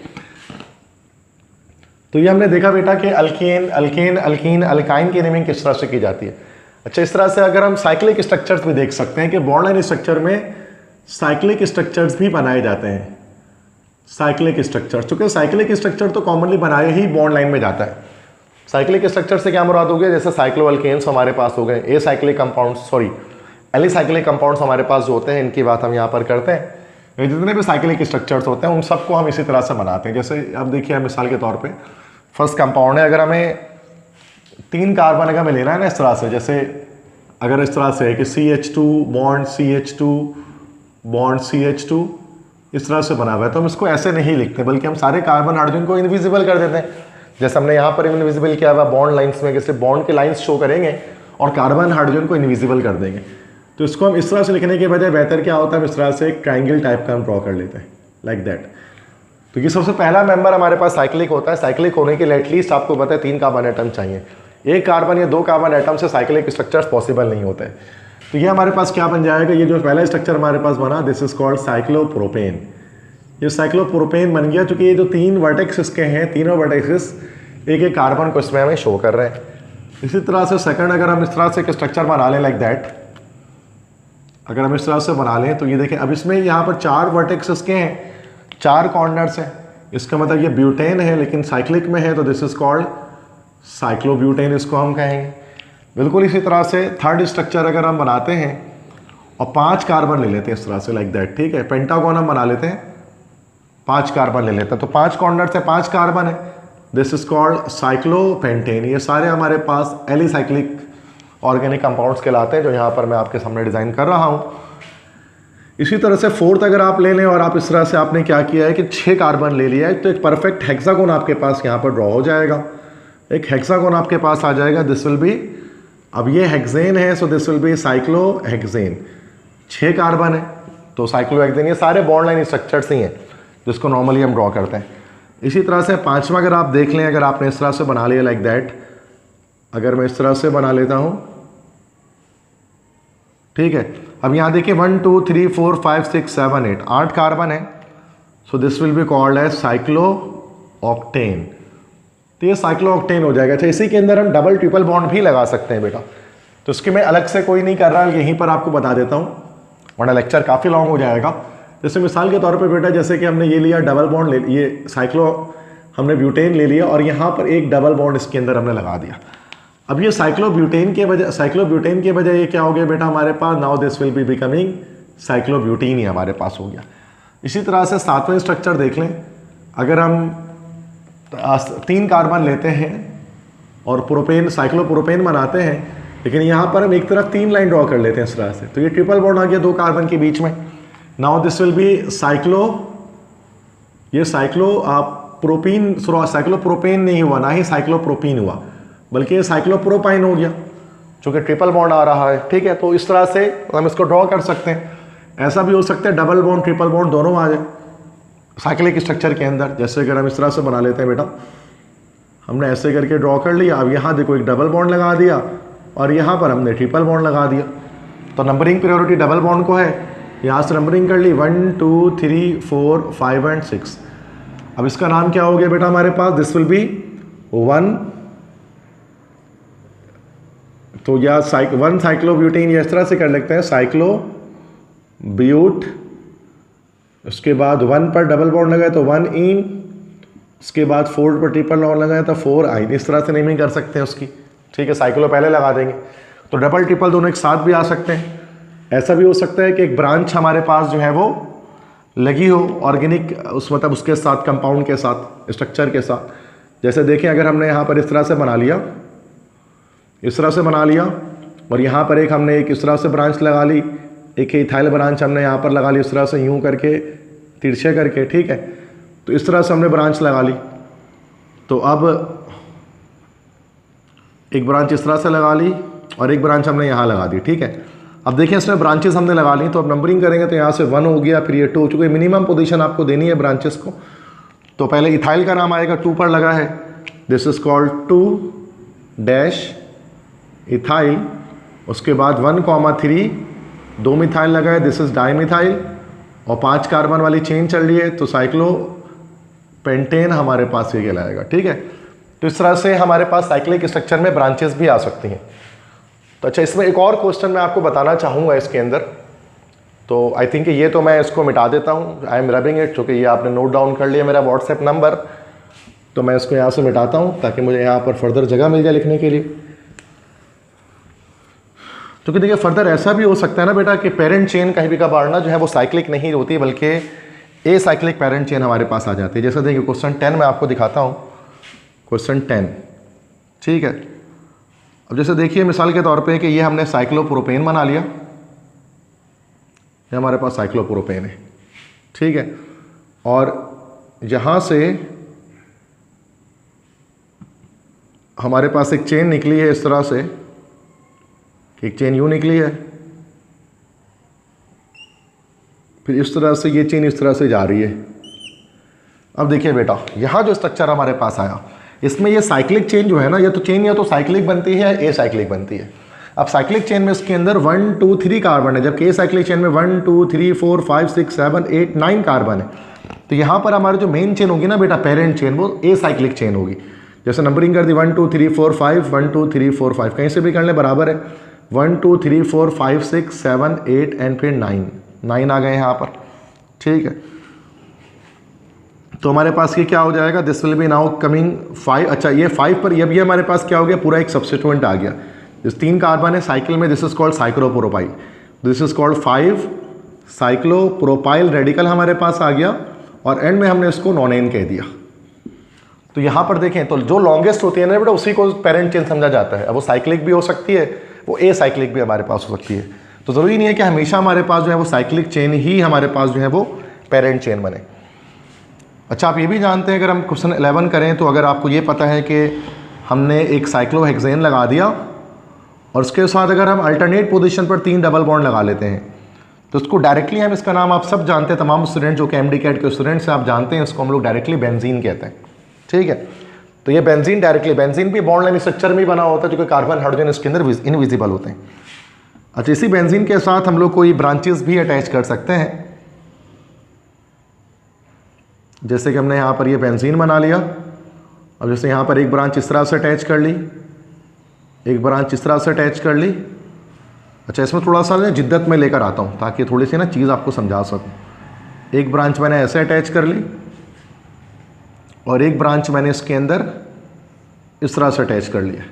तो ये हमने देखा बेटा कि अल्केन, अल्केन, अल्कीन, अल्काइन की नेमिंग किस तरह से की जाती है। अच्छा, इस तरह से अगर हम साइक्लिक स्ट्रक्चर्स भी देख सकते हैं कि बॉन्ड लाइन स्ट्रक्चर में साइक्लिक स्ट्रक्चर्स भी बनाए जाते हैं। साइक्लिक स्ट्रक्चर, चूँकि साइक्लिक स्ट्रक्चर तो कॉमनली बनाया ही बॉन्ड लाइन में जाता है। साइक्लिक स्ट्रक्चर से क्या मुराद हो गया, जैसे साइक्लो अल्केन्स हमारे पास हो गए, a cyclic compounds, sorry alicyclic compounds हमारे पास जो होते हैं, इनकी बात हम यहाँ पर करते हैं। जितने भी साइक्लिक स्ट्रक्चर्स होते हैं उन सबको हम इसी तरह से बनाते हैं। जैसे अब देखिए, मिसाल के तौर पे फर्स्ट कंपाउंड है, अगर हमें 3 कार्बन अगर हमें लेना है ना इस तरह से, जैसे अगर इस तरह से है कि CH2 bond CH2 bond CH2 इस तरह से बना हुआ है, तो हम इसको ऐसे नहीं लिखते, बल्कि हम सारे कार्बन हाइड्रोजन को इनविजिबल कर देते हैं। जैसे हमने यहाँ पर इनविजिबल किया हुआ बॉन्ड लाइन्स में, जैसे बॉन्ड के लाइन्स शो करेंगे और कार्बन हाइड्रोजन को इनविजिबल कर देंगे। तो इसको हम इस तरह से लिखने के बजाय बेहतर क्या होता है, हम इस तरह से एक ट्राइंगल टाइप का हम ड्रॉ कर लेते हैं, लाइक दैट। तो ये सबसे पहला मेंबर हमारे पास साइक्लिक होता है। साइक्लिक होने के लिए एटलीस्ट आपको पता है 3 कार्बन एटम चाहिए। 1 कार्बन या 2 कार्बन एटम से साइक्लिक स्ट्रक्चर्स पॉसिबल नहीं होते। तो ये हमारे पास क्या बन जाएगा, ये जो पहला स्ट्रक्चर हमारे पास बना, दिस इज कॉल्ड साइक्लोप्रोपेन। ये साइक्लोप्रोपेन बन गया, चूँकि ये जो 3 वर्टेक्स इसके हैं, तीनों वर्टेक्स एक कार्बन को इसमें हमें शो कर रहे हैं। इसी तरह से सेकंड, अगर हम इस तरह से एक स्ट्रक्चर बना लें लाइक दैट, अगर हम इस तरह से बना लें तो ये देखें, अब इसमें यहाँ पर 4 वर्टेक्स इसके हैं, 4 कॉर्नर्स हैं। इसका मतलब ये ब्यूटेन है लेकिन साइक्लिक में है, तो दिस इज कॉल्ड साइक्लोब्यूटेन, इसको हम कहेंगे। बिल्कुल इसी तरह से थर्ड स्ट्रक्चर अगर हम बनाते हैं और 5 कार्बन ले लेते हैं इस तरह से लाइक दैट, ठीक है, पेंटागोन हम बना लेते हैं, 5 कार्बन ले लेते हैं, तो 5 कॉर्नर से 5 कार्बन है, दिस इज कॉल्ड साइक्लोपेंटेन। ये सारे हमारे पास एलिसाइक्लिक ऑर्गेनिक कंपाउंड्स कहलाते हैं, जो यहाँ पर मैं आपके सामने डिज़ाइन कर रहा हूँ। इसी तरह से फोर्थ अगर आप ले लें और आप इस तरह से आपने क्या किया है कि 6 कार्बन ले लिया है, तो एक परफेक्ट हेक्सागोन आपके पास यहाँ पर ड्रॉ हो जाएगा, एक हेक्सागोन आपके पास आ जाएगा। दिस विल बी, अब ये हेक्सेन है, so this will B cyclohexane. 6 carbon है तो साइक्लोहेक्सेन। ये सारे बॉन्ड लाइन स्ट्रक्चर्स ही हैं जिसको नॉर्मली हम ड्रॉ करते हैं। इसी तरह से 5वां अगर आप देख लें, अगर आपने इस तरह से बना लिया लाइक दैट, अगर मैं इस तरह से बना लेता हूँ, ठीक है, अब यहाँ देखिए 1 2 3 4 5 6 7 8 8 कार्बन है, so this will be called as cyclooctane. तो ये साइक्लोऑक्टेन हो जाएगा। अच्छा, इसी के अंदर हम डबल ट्रिपल बॉन्ड भी लगा सकते हैं बेटा, तो इसकी मैं अलग से कोई नहीं कर रहा, यहीं पर आपको बता देता हूँ वरना लेक्चर काफ़ी लॉन्ग हो जाएगा। जैसे मिसाल के तौर पे बेटा जैसे कि हमने ये लिया डबल बॉन्ड ले, ये साइक्लो हमने ब्यूटेन ले लिया और यहाँ पर एक डबल बॉन्ड इसके अंदर हमने लगा दिया। अब ये साइक्लोब्यूटेन के बजाय ये क्या हो गया बेटा हमारे पास, now this will be becoming cyclobutene ही हमारे पास हो गया। इसी तरह से सातवें स्ट्रक्चर देख लें, अगर हम 3 कार्बन लेते हैं और प्रोपेन साइक्लोप्रोपेन बनाते हैं, लेकिन यहाँ पर हम एक तरफ 3 लाइन ड्रॉ कर लेते हैं इस तरह से, तो ये ट्रिपल बॉन्ड आ गया 2 कार्बन के बीच में। नाउ दिस विल बी ये साइक्लोप्रोपेन नहीं हुआ, ना ही साइक्लोप्रोपीन हुआ, बल्कि ये साइक्लोप्रोपाइन हो गया, चूँकि ट्रिपल बॉन्ड आ रहा है। ठीक है, तो इस तरह से हम इसको ड्रॉ कर सकते हैं। ऐसा भी हो सकता है डबल बॉन्ड ट्रिपल बॉन्ड दोनों आ जाए साइक्लिक स्ट्रक्चर के अंदर। जैसे अगर हम इस तरह से बना लेते हैं बेटा, हमने ऐसे करके ड्रॉ कर लिया, अब यहाँ देखो एक डबल बॉन्ड लगा दिया और यहाँ पर हमने ट्रिपल बॉन्ड लगा दिया। तो नंबरिंग प्रायोरिटी डबल बॉन्ड को है, यहाँ से नंबरिंग कर ली 1 2 3 4 5 एंड 6। अब इसका नाम क्या हो गया बेटा हमारे पास, दिस विल बी 1, तो या 1 साइक्लोब्यूटेन, या इस तरह से कर लेते हैं साइक्लोब्यूट, उसके बाद 1 पर डबल बॉन्ड लगाए तो 1 इन, उसके बाद 4 पर ट्रिपल बॉन्ड लगाए तो 4 आइन। इस तरह से नेमिंग कर सकते हैं उसकी। ठीक है, साइक्लो पहले लगा देंगे, तो डबल ट्रिपल दोनों एक साथ भी आ सकते हैं। ऐसा भी हो सकता है कि एक ब्रांच हमारे पास जो है वो लगी हो ऑर्गेनिक मतलब उसके साथ कंपाउंड के साथ स्ट्रक्चर के साथ। जैसे देखें अगर हमने यहाँ पर इस तरह से बना लिया, इस तरह से बना लिया, और यहाँ पर एक हमने एक इस तरह से ब्रांच लगा ली, एक इथाइल ब्रांच हमने यहाँ पर लगा ली इस तरह से यूं करके तिरछे करके। ठीक है, तो इस तरह से हमने ब्रांच लगा ली, तो अब एक ब्रांच इस तरह से लगा ली और एक ब्रांच हमने यहाँ लगा दी। ठीक है, अब देखिए इसमें ब्रांचेस हमने लगा ली, तो अब नंबरिंग करेंगे तो यहाँ से 1 हो गया, फिर ये 2, चूँकि मिनिमम पोजीशन आपको देनी है ब्रांचेस को। तो पहले इथाइल का नाम आएगा, 2 पर लगा है, this is called 2 dash ethyl. उसके बाद 1,3 2 मिथाइल लगा है, दिस इज डाईमिथाइल, और 5 कार्बन वाली चेन चल रही है, तो साइक्लोपेंटेन हमारे पास ये कहलाएगा। ठीक है, तो इस तरह से हमारे पास साइक्लिक स्ट्रक्चर में ब्रांचेस भी आ सकती हैं। तो अच्छा, इसमें एक और क्वेश्चन मैं आपको बताना चाहूँगा इसके अंदर, तो आई थिंक ये तो मैं इसको मिटा देता हूँ, आई एम रबिंग इट, चूँकि ये आपने नोट डाउन कर लिया मेरा व्हाट्सएप नंबर, तो मैं इसको यहाँ से मिटाता हूँ ताकि मुझे यहाँ पर फर्दर जगह मिल जाए लिखने के लिए। क्योंकि देखिए फर्दर ऐसा भी हो सकता है ना बेटा कि पेरेंट चेन कहीं भी का बाढ़ना जो है वो साइक्लिक नहीं होती, बल्कि ए साइक्लिक पेरेंट चेन हमारे पास आ जाती है। जैसे देखिए क्वेश्चन 10 मैं आपको दिखाता हूँ, क्वेश्चन 10। ठीक है, अब जैसे देखिए मिसाल के तौर पे कि ये हमने साइक्लोप्रोपेन बना लिया, ये हमारे पास साइक्लोप्रोपेन है। ठीक है, और यहाँ से हमारे पास एक चेन निकली है इस तरह से, एक चेन यूँ निकली है, फिर इस तरह से ये चेन इस तरह से जा रही है। अब देखिए बेटा यहाँ जो स्ट्रक्चर हमारे पास आया, इसमें ये साइक्लिक चेन जो है ना, ये तो चेन या तो साइक्लिक बनती है या ए साइक्लिक बनती है। अब साइक्लिक चेन में इसके अंदर 1 2 3 कार्बन है, जबकि ए साइक्लिक चेन में 1 2 3 4 5 6 7 8 9 कार्बन है। तो यहाँ पर हमारी जो मेन चेन होगी ना बेटा पेरेंट चेन, वो ए साइक्लिक चेन होगी। जैसे नंबरिंग कर दी 1 2 3 4 5 1 2 3 4 5, कहीं से भी कर ले बराबर है। 1 2 3 4 5 6 7 8 एंड फिर 9 आ गए यहाँ पर। ठीक है, तो हमारे पास ये क्या हो जाएगा, this will B now coming 5। अच्छा, ये 5 पर ये भी हमारे पास क्या हो गया, पूरा एक सब्स्टिट्यूएंट आ गया। जिस 3 कार्बन है साइकिल में, this is called cyclopropyl, this is called 5 cyclopropyl radical हमारे पास आ गया, और एंड में हमने इसको नॉन कह दिया। तो यहाँ पर देखें तो जो लॉन्गेस्ट होती है ना बेटा उसी को पेरेंट चेन समझा जाता है। अब वो साइक्लिक भी हो सकती है, वो ए साइक्लिक भी हमारे पास हो सकती है। तो ज़रूरी नहीं है कि हमेशा हमारे पास जो है वो साइक्लिक चेन ही हमारे पास जो है वो पेरेंट चेन बने। अच्छा, आप ये भी जानते हैं अगर हम क्वेश्चन 11 करें, तो अगर आपको ये पता है कि हमने एक साइक्लोहेक्सेन लगा दिया और उसके साथ अगर हम अल्टरनेट पोजीशन पर 3 डबल बॉन्ड लगा लेते हैं, तो उसको डायरेक्टली हम, इसका नाम आप सब जानते हैं, तमाम स्टूडेंट जो कि एमडी कैट के स्टूडेंट्स हैं आप जानते हैं, इसको हम लोग डायरेक्टली बेंजीन कहते हैं। ठीक है, तो ये बेंजीन डायरेक्टली, बेंजीन भी बॉन्ड लाइन स्ट्रक्चर में बना होता है, जो कि कार्बन हाइड्रोजन इसके अंदर इनविजिबल होते हैं। अच्छा, इसी बेंजीन के साथ हम लोग कोई ब्रांचेस भी अटैच कर सकते हैं, जैसे कि हमने यहाँ पर ये बेंजीन बना लिया। अब जैसे यहाँ पर एक ब्रांच इस तरह से अटैच कर ली, एक ब्रांच इस तरह से अटैच कर ली। अच्छा, इसमें थोड़ा सा जिद्दत में लेकर आता हूँ ताकि थोड़ी सी ना चीज़ आपको समझा सकूँ। एक ब्रांच मैंने ऐसे अटैच कर ली और एक ब्रांच मैंने इसके अंदर इस तरह से अटैच कर लिया।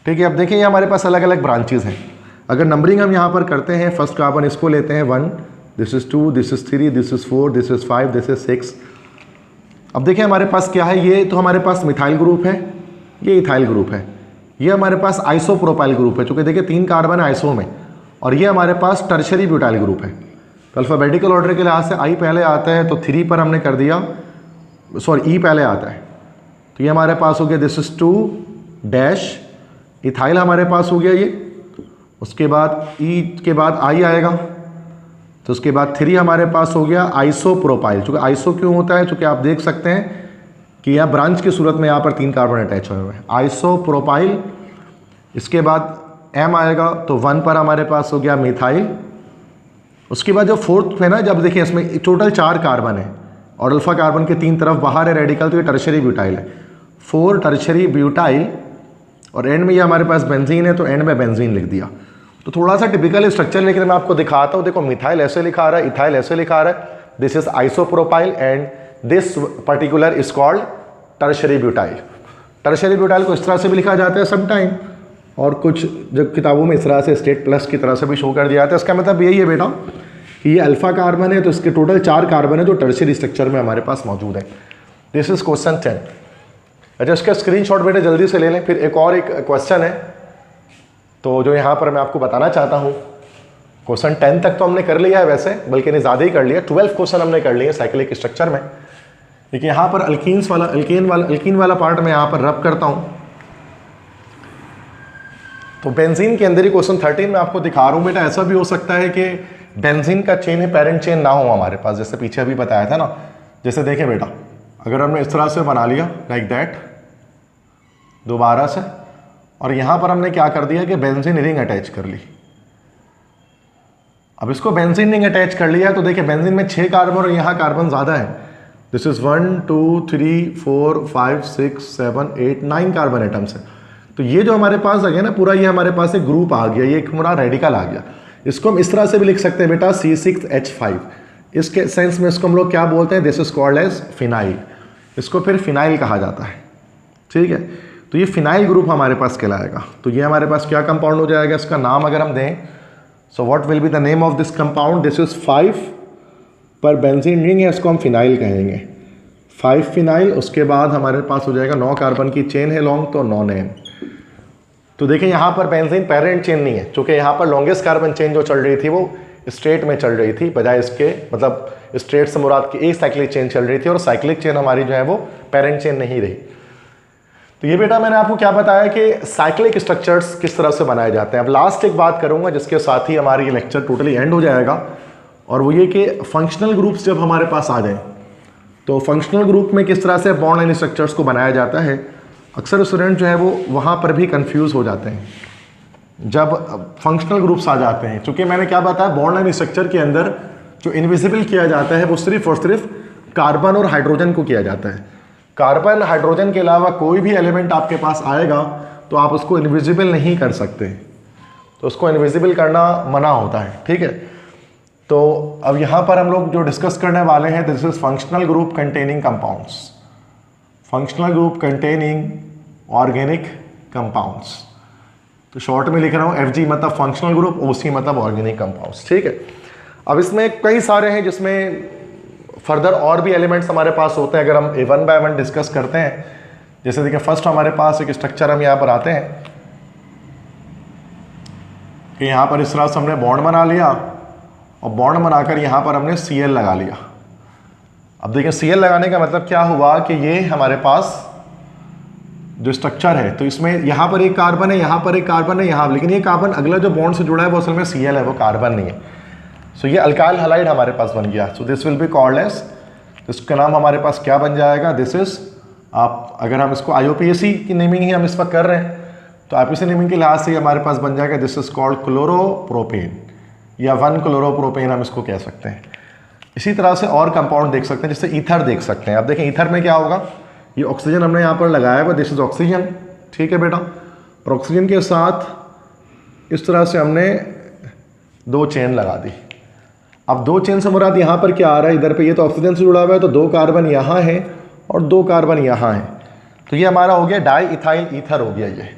ठीक है, अब देखिए ये हमारे पास अलग अलग ब्रांचेस हैं। अगर नंबरिंग हम यहाँ पर करते हैं, फर्स्ट कार्बन इसको लेते हैं 1, this is 2, this is 3, this is 4, this is 5, this is 6। अब देखिए हमारे पास क्या है, ये तो हमारे पास मिथाइल ग्रुप है, ये इथाइल ग्रुप है, ये हमारे पास आइसोप्रोपाइल ग्रुप है, चूँकि देखिए 3 कार्बन है आइसो में, और ये हमारे पास टर्शरी ब्यूटाइल ग्रुप है। तो अल्फ़ाबेटिकल ऑर्डर के लिहाज से आई पहले आता है, तो 3 पर हमने कर दिया, सॉरी ई पहले आता है, तो ये हमारे पास हो गया दिस इज़ 2 डैश, इथाइल हमारे पास हो गया ये, उसके बाद ई के बाद आई आएगा, तो उसके बाद 3 हमारे पास हो गया आइसोप्रोपाइल। चूँकि आइसो क्यों होता है, चूँकि आप देख सकते हैं कि यहाँ ब्रांच की सूरत में यहाँ पर 3 कार्बन अटैच हुए हैं, आइसोप्रोपाइल। इसके बाद एम आएगा, तो 1 पर हमारे पास हो गया मिथाइल। उसके बाद जो फोर्थ है ना, जब देखिए इसमें टोटल 4 कार्बन है और अल्फा कार्बन के 3 तरफ बाहर है रेडिकल, तो ये टर्शरी ब्यूटाइल है, 4 टर्शरी ब्यूटाइल, और एंड में ये हमारे पास बेंजीन है, तो एंड में बेंजीन लिख दिया। तो थोड़ा सा टिपिकल स्ट्रक्चर, लेकिन मैं आपको दिखाता हूँ। देखो मिथाइल ऐसे लिखा रहा है, इथाइल ऐसे लिखा रहा है, this is isopropyl and this particular is called tertiary butyl. Tertiary butyl को इस तरह से भी लिखा जाता है समटाइम, और कुछ जो किताबों में इस तरह से स्टेट प्लस की तरह से भी शो कर दिया जाता है। इसका मतलब यही है बेटा कि ये अल्फा कार्बन है, तो इसके टोटल 4 कार्बन है जो टर्शरी स्ट्रक्चर में हमारे पास मौजूद है। This is question 10। अच्छा, इसका स्क्रीनशॉट बेटे जल्दी से ले लें। फिर एक क्वेश्चन है, तो जो यहाँ पर मैं आपको बताना चाहता हूँ, क्वेश्चन 10 तक तो हमने कर लिया है वैसे, बल्कि नहीं ज़्यादा ही कर लिया, 12 क्वेश्चन हमने कर लिए साइक्लिक स्ट्रक्चर में। लेकिन यहाँ पर अल्कीन वाला पार्ट मैं यहाँ पर रब करता हूँ। तो बेंजीन के अंदर ही क्वेश्चन 13 में आपको दिखा रहा हूँ बेटा। ऐसा भी हो सकता है कि बेंजीन का चेन है, पेरेंट चेन ना हो हमारे पास, जैसे पीछे अभी बताया था ना। जैसे देखें बेटा, अगर हमने इस तरह से बना लिया लाइक दैट दोबारा से, और यहाँ पर हमने क्या कर दिया कि बेंजीन रिंग अटैच कर ली। अब इसको बेंजीन रिंग अटैच कर लिया, तो देखिए बेंजीन में 6 कार्बन और यहाँ कार्बन ज़्यादा है। दिस इज़ 1 2 3 4 5 6 7 8 9 कार्बन एटम्स है। तो ये जो हमारे पास आ गया ना पूरा, ये हमारे पास एक ग्रुप आ गया, ये एक पूरा रेडिकल आ गया। इसको हम इस तरह से भी लिख सकते हैं बेटा, C6H5। इसके सेंस में इसको हम लोग क्या बोलते हैं, this is called as phenyl. इसको फिर फिनाइल कहा जाता है। ठीक है, तो ये फिनाइल ग्रुप हमारे पास कहलाएगा। तो ये हमारे पास क्या कंपाउंड हो जाएगा, इसका नाम अगर हम दें, so what will be the name of this compound, this is 5 पर बेंजीन रिंग है, इसको हम फिनाइल कहेंगे, 5 फिनाइल। उसके बाद हमारे पास हो जाएगा 9 कार्बन की चेन है लॉन्ग, तो 9 नेम। तो देखिए यहाँ पर बेंजीन पेरेंट चेन नहीं है, क्योंकि यहाँ पर लॉन्गेस्ट कार्बन चेन जो चल रही थी वो स्ट्रेट में चल रही थी, बजाय इसके, मतलब स्ट्रेट से मुराद की एक साइक्लिक चेन चल रही थी, और साइक्लिक चेन हमारी जो है वो पेरेंट चेन नहीं रही। तो ये बेटा मैंने आपको क्या बताया कि साइक्लिक स्ट्रक्चर्स किस तरह से बनाए जाते हैं। अब लास्ट एक बात करूंगा जिसके साथ ही हमारी ये लेक्चर टोटली एंड हो जाएगा, और वो ये कि फंक्शनल ग्रुप्स जब हमारे पास आ जाएं, तो फंक्शनल ग्रुप में किस तरह से बॉन्ड एंड स्ट्रक्चर्स को बनाया जाता है। अक्सर स्टूडेंट जो है वो वहाँ पर भी कंफ्यूज हो जाते हैं जब फंक्शनल ग्रुप्स आ जाते हैं, क्योंकि मैंने क्या बताया, बॉन्ड एंड स्ट्रक्चर के अंदर जो इनविजिबल किया जाता है वो सिर्फ और सिर्फ कार्बन और हाइड्रोजन को किया जाता है। कार्बन हाइड्रोजन के अलावा कोई भी एलिमेंट आपके पास आएगा तो आप उसको इनविजिबल नहीं कर सकते, तो उसको इनविजिबल करना मना होता है। ठीक है, तो अब यहाँ पर हम लोग जो डिस्कस करने वाले हैं, this is functional group containing compounds, functional group containing organic compounds. तो शॉर्ट में लिख रहा हूँ FG मतलब फंक्शनल ग्रुप, OC मतलब ऑर्गेनिक कंपाउंड्स। ठीक है, अब इसमें कई सारे हैं जिसमें फर्दर और भी एलिमेंट्स हमारे पास होते हैं। अगर हम वन बाय वन डिस्कस करते हैं, जैसे देखिए फर्स्ट हमारे पास एक स्ट्रक्चर हम यहाँ पर आते हैं कि यहाँ पर इस तरह से हमने बॉन्ड बना लिया, और बॉन्ड बनाकर यहाँ पर हमने Cl लगा लिया। अब देखिए Cl लगाने का मतलब क्या हुआ कि ये हमारे पास जो स्ट्रक्चर है, तो इसमें यहाँ पर एक कार्बन है, यहाँ पर एक कार्बन है, यहाँ, लेकिन ये कार्बन अगला जो बॉन्ड से जुड़ा है वो असल में Cl है, वो कार्बन नहीं है। सो ये अल्काइल हैलाइड हमारे पास बन गया। So this will be called as, इसका नाम हमारे पास क्या बन जाएगा, दिस इज, आप अगर हम इसको IUPAC की नेमिंग ही हम इस वक्त कर रहे हैं, तो IUPAC नेमिंग के लिहाज से हमारे पास बन जाएगा, दिस इज कॉल्ड क्लोरोप्रोपेन, या 1 क्लोरोप्रोपेन हम इसको कह सकते हैं। इसी तरह से और कंपाउंड देख सकते हैं, जैसे ईथर देख सकते हैं। अब देखें ईथर में क्या होगा, ये ऑक्सीजन हमने यहाँ पर लगाया हुआ, दिस इज ऑक्सीजन। ठीक है बेटा, और ऑक्सीजन के साथ इस तरह से हमने 2 चेन लगा दी। अब 2 चेन से मुराद यहाँ पर क्या आ रहा है, इधर पे ये तो ऑक्सीजन से जुड़ा हुआ है, तो 2 कार्बन यहाँ है और 2 कार्बन यहाँ है, तो ये हमारा हो गया डाई इथाइल ईथर हो गया। ये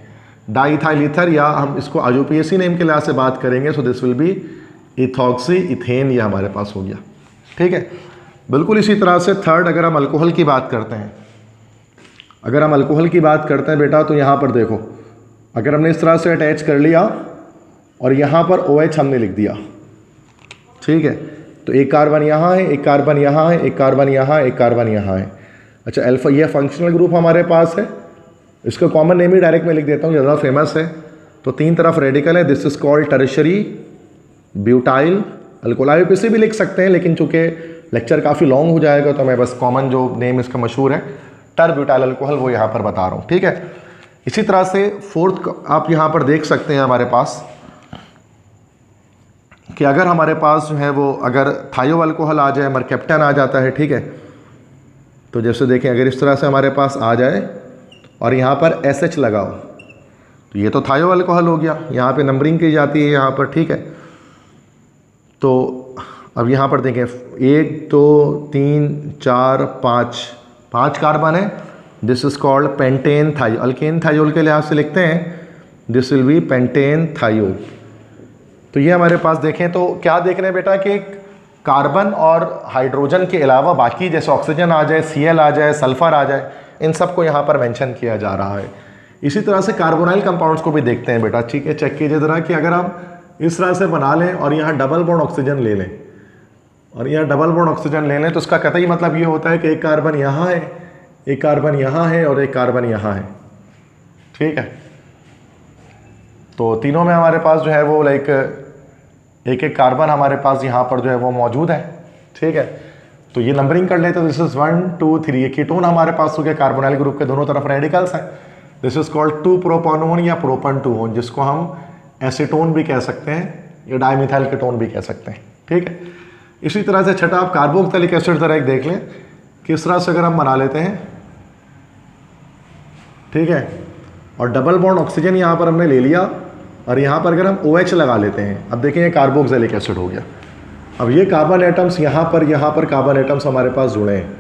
डाई इथाइल ईथर, या हम इसको IUPAC नेम के लिहाज से बात करेंगे, सो this will B ethoxy ethane, ये हमारे पास हो गया। ठीक है, बिल्कुल इसी तरह से थर्ड, अगर हम अल्कोहल की बात करते हैं, अगर हम अल्कोहल की बात करते हैं बेटा, तो यहाँ पर देखो, अगर हमने इस तरह से अटैच कर लिया और यहाँ पर OH हमने लिख दिया, ठीक है, तो एक कार्बन यहाँ है, एक कार्बन यहाँ है, एक कार्बन यहाँ है, एक कार्बन यहाँ है। अच्छा, अल्फा, ये फंक्शनल ग्रुप हमारे पास है, इसका कॉमन नेम ही डायरेक्ट मैं लिख देता हूँ, ज़्यादा फेमस है। तो 3 तरफ रेडिकल है, this is called tertiary butyl alcohol. IUPAC भी लिख सकते हैं, लेकिन चूंकि लेक्चर काफ़ी लॉन्ग हो जाएगा तो मैं बस कॉमन जो नेम इसका मशहूर है टर ब्यूटाइल अल्कोहल वो यहाँ पर बता रहा हूँ। ठीक है, इसी तरह से फोर्थ आप यहाँ पर देख सकते हैं हमारे पास कि अगर हमारे पास जो है वो अगर थायो अल्कोहल आ जाए, मरकेप्टन आ जाता है, ठीक है, तो जैसे देखें अगर इस तरह से हमारे पास आ जाए और यहाँ पर SH लगाओ, तो ये तो थायो अल्कोहल हो गया, यहाँ पे नंबरिंग की जाती है यहाँ पर। ठीक है, तो अब यहाँ पर देखें 1 2 3 4 5 कार्बन है, दिस इज कॉल्ड पेंटेन थायो। अल्केन थायोल के लिहाज से लिखते हैं, this will B pentane thiol. तो ये हमारे पास देखें तो क्या देख रहे हैं बेटा कि कार्बन और हाइड्रोजन के अलावा बाकी जैसे ऑक्सीजन आ जाए, Cl आ जाए, सल्फर आ जाए, इन सब को यहाँ पर मेंशन किया जा रहा है। इसी तरह से कार्बोनाइल कंपाउंड्स को भी देखते हैं बेटा। ठीक है, चेक कीजिए ज़रा कि अगर हम इस तरह से बना लें और यहाँ डबल बॉन्ड ऑक्सीजन ले लें और यहाँ डबल बॉन्ड ऑक्सीजन ले लें, तो उसका कतई मतलब ये होता है कि एक कार्बन यहाँ है, एक कार्बन यहाँ है और एक कार्बन यहाँ है। ठीक है, तो तीनों में हमारे पास जो है वो लाइक एक एक कार्बन हमारे पास यहाँ पर जो है वो मौजूद है। ठीक है, तो ये नंबरिंग कर लेते हैं, दिस इज 1 2 3। ये कीटोन हमारे पास हो गया, कार्बोनाइल ग्रुप के दोनों तरफ रेडिकल्स हैं, दिस इज कॉल्ड 2 प्रोपानोन या प्रोपन 2, जिसको हम एसीटोन भी कह सकते हैं या डाइमिथाइल कीटोन भी कह सकते हैं। ठीक है, इसी तरह से छठा आप कार्बोक्सिलिक एसिड जरा एक देख लें, किस तरह से अगर हम बना लेते हैं, ठीक है, और डबल बॉन्ड ऑक्सीजन यहाँ पर हमने ले लिया और यहाँ पर अगर हम OH लगा लेते हैं, अब देखें ये कार्बोक्सिलिक एसिड हो गया। अब ये कार्बन एटम्स यहाँ पर कार्बन एटम्स हमारे पास जुड़े हैं,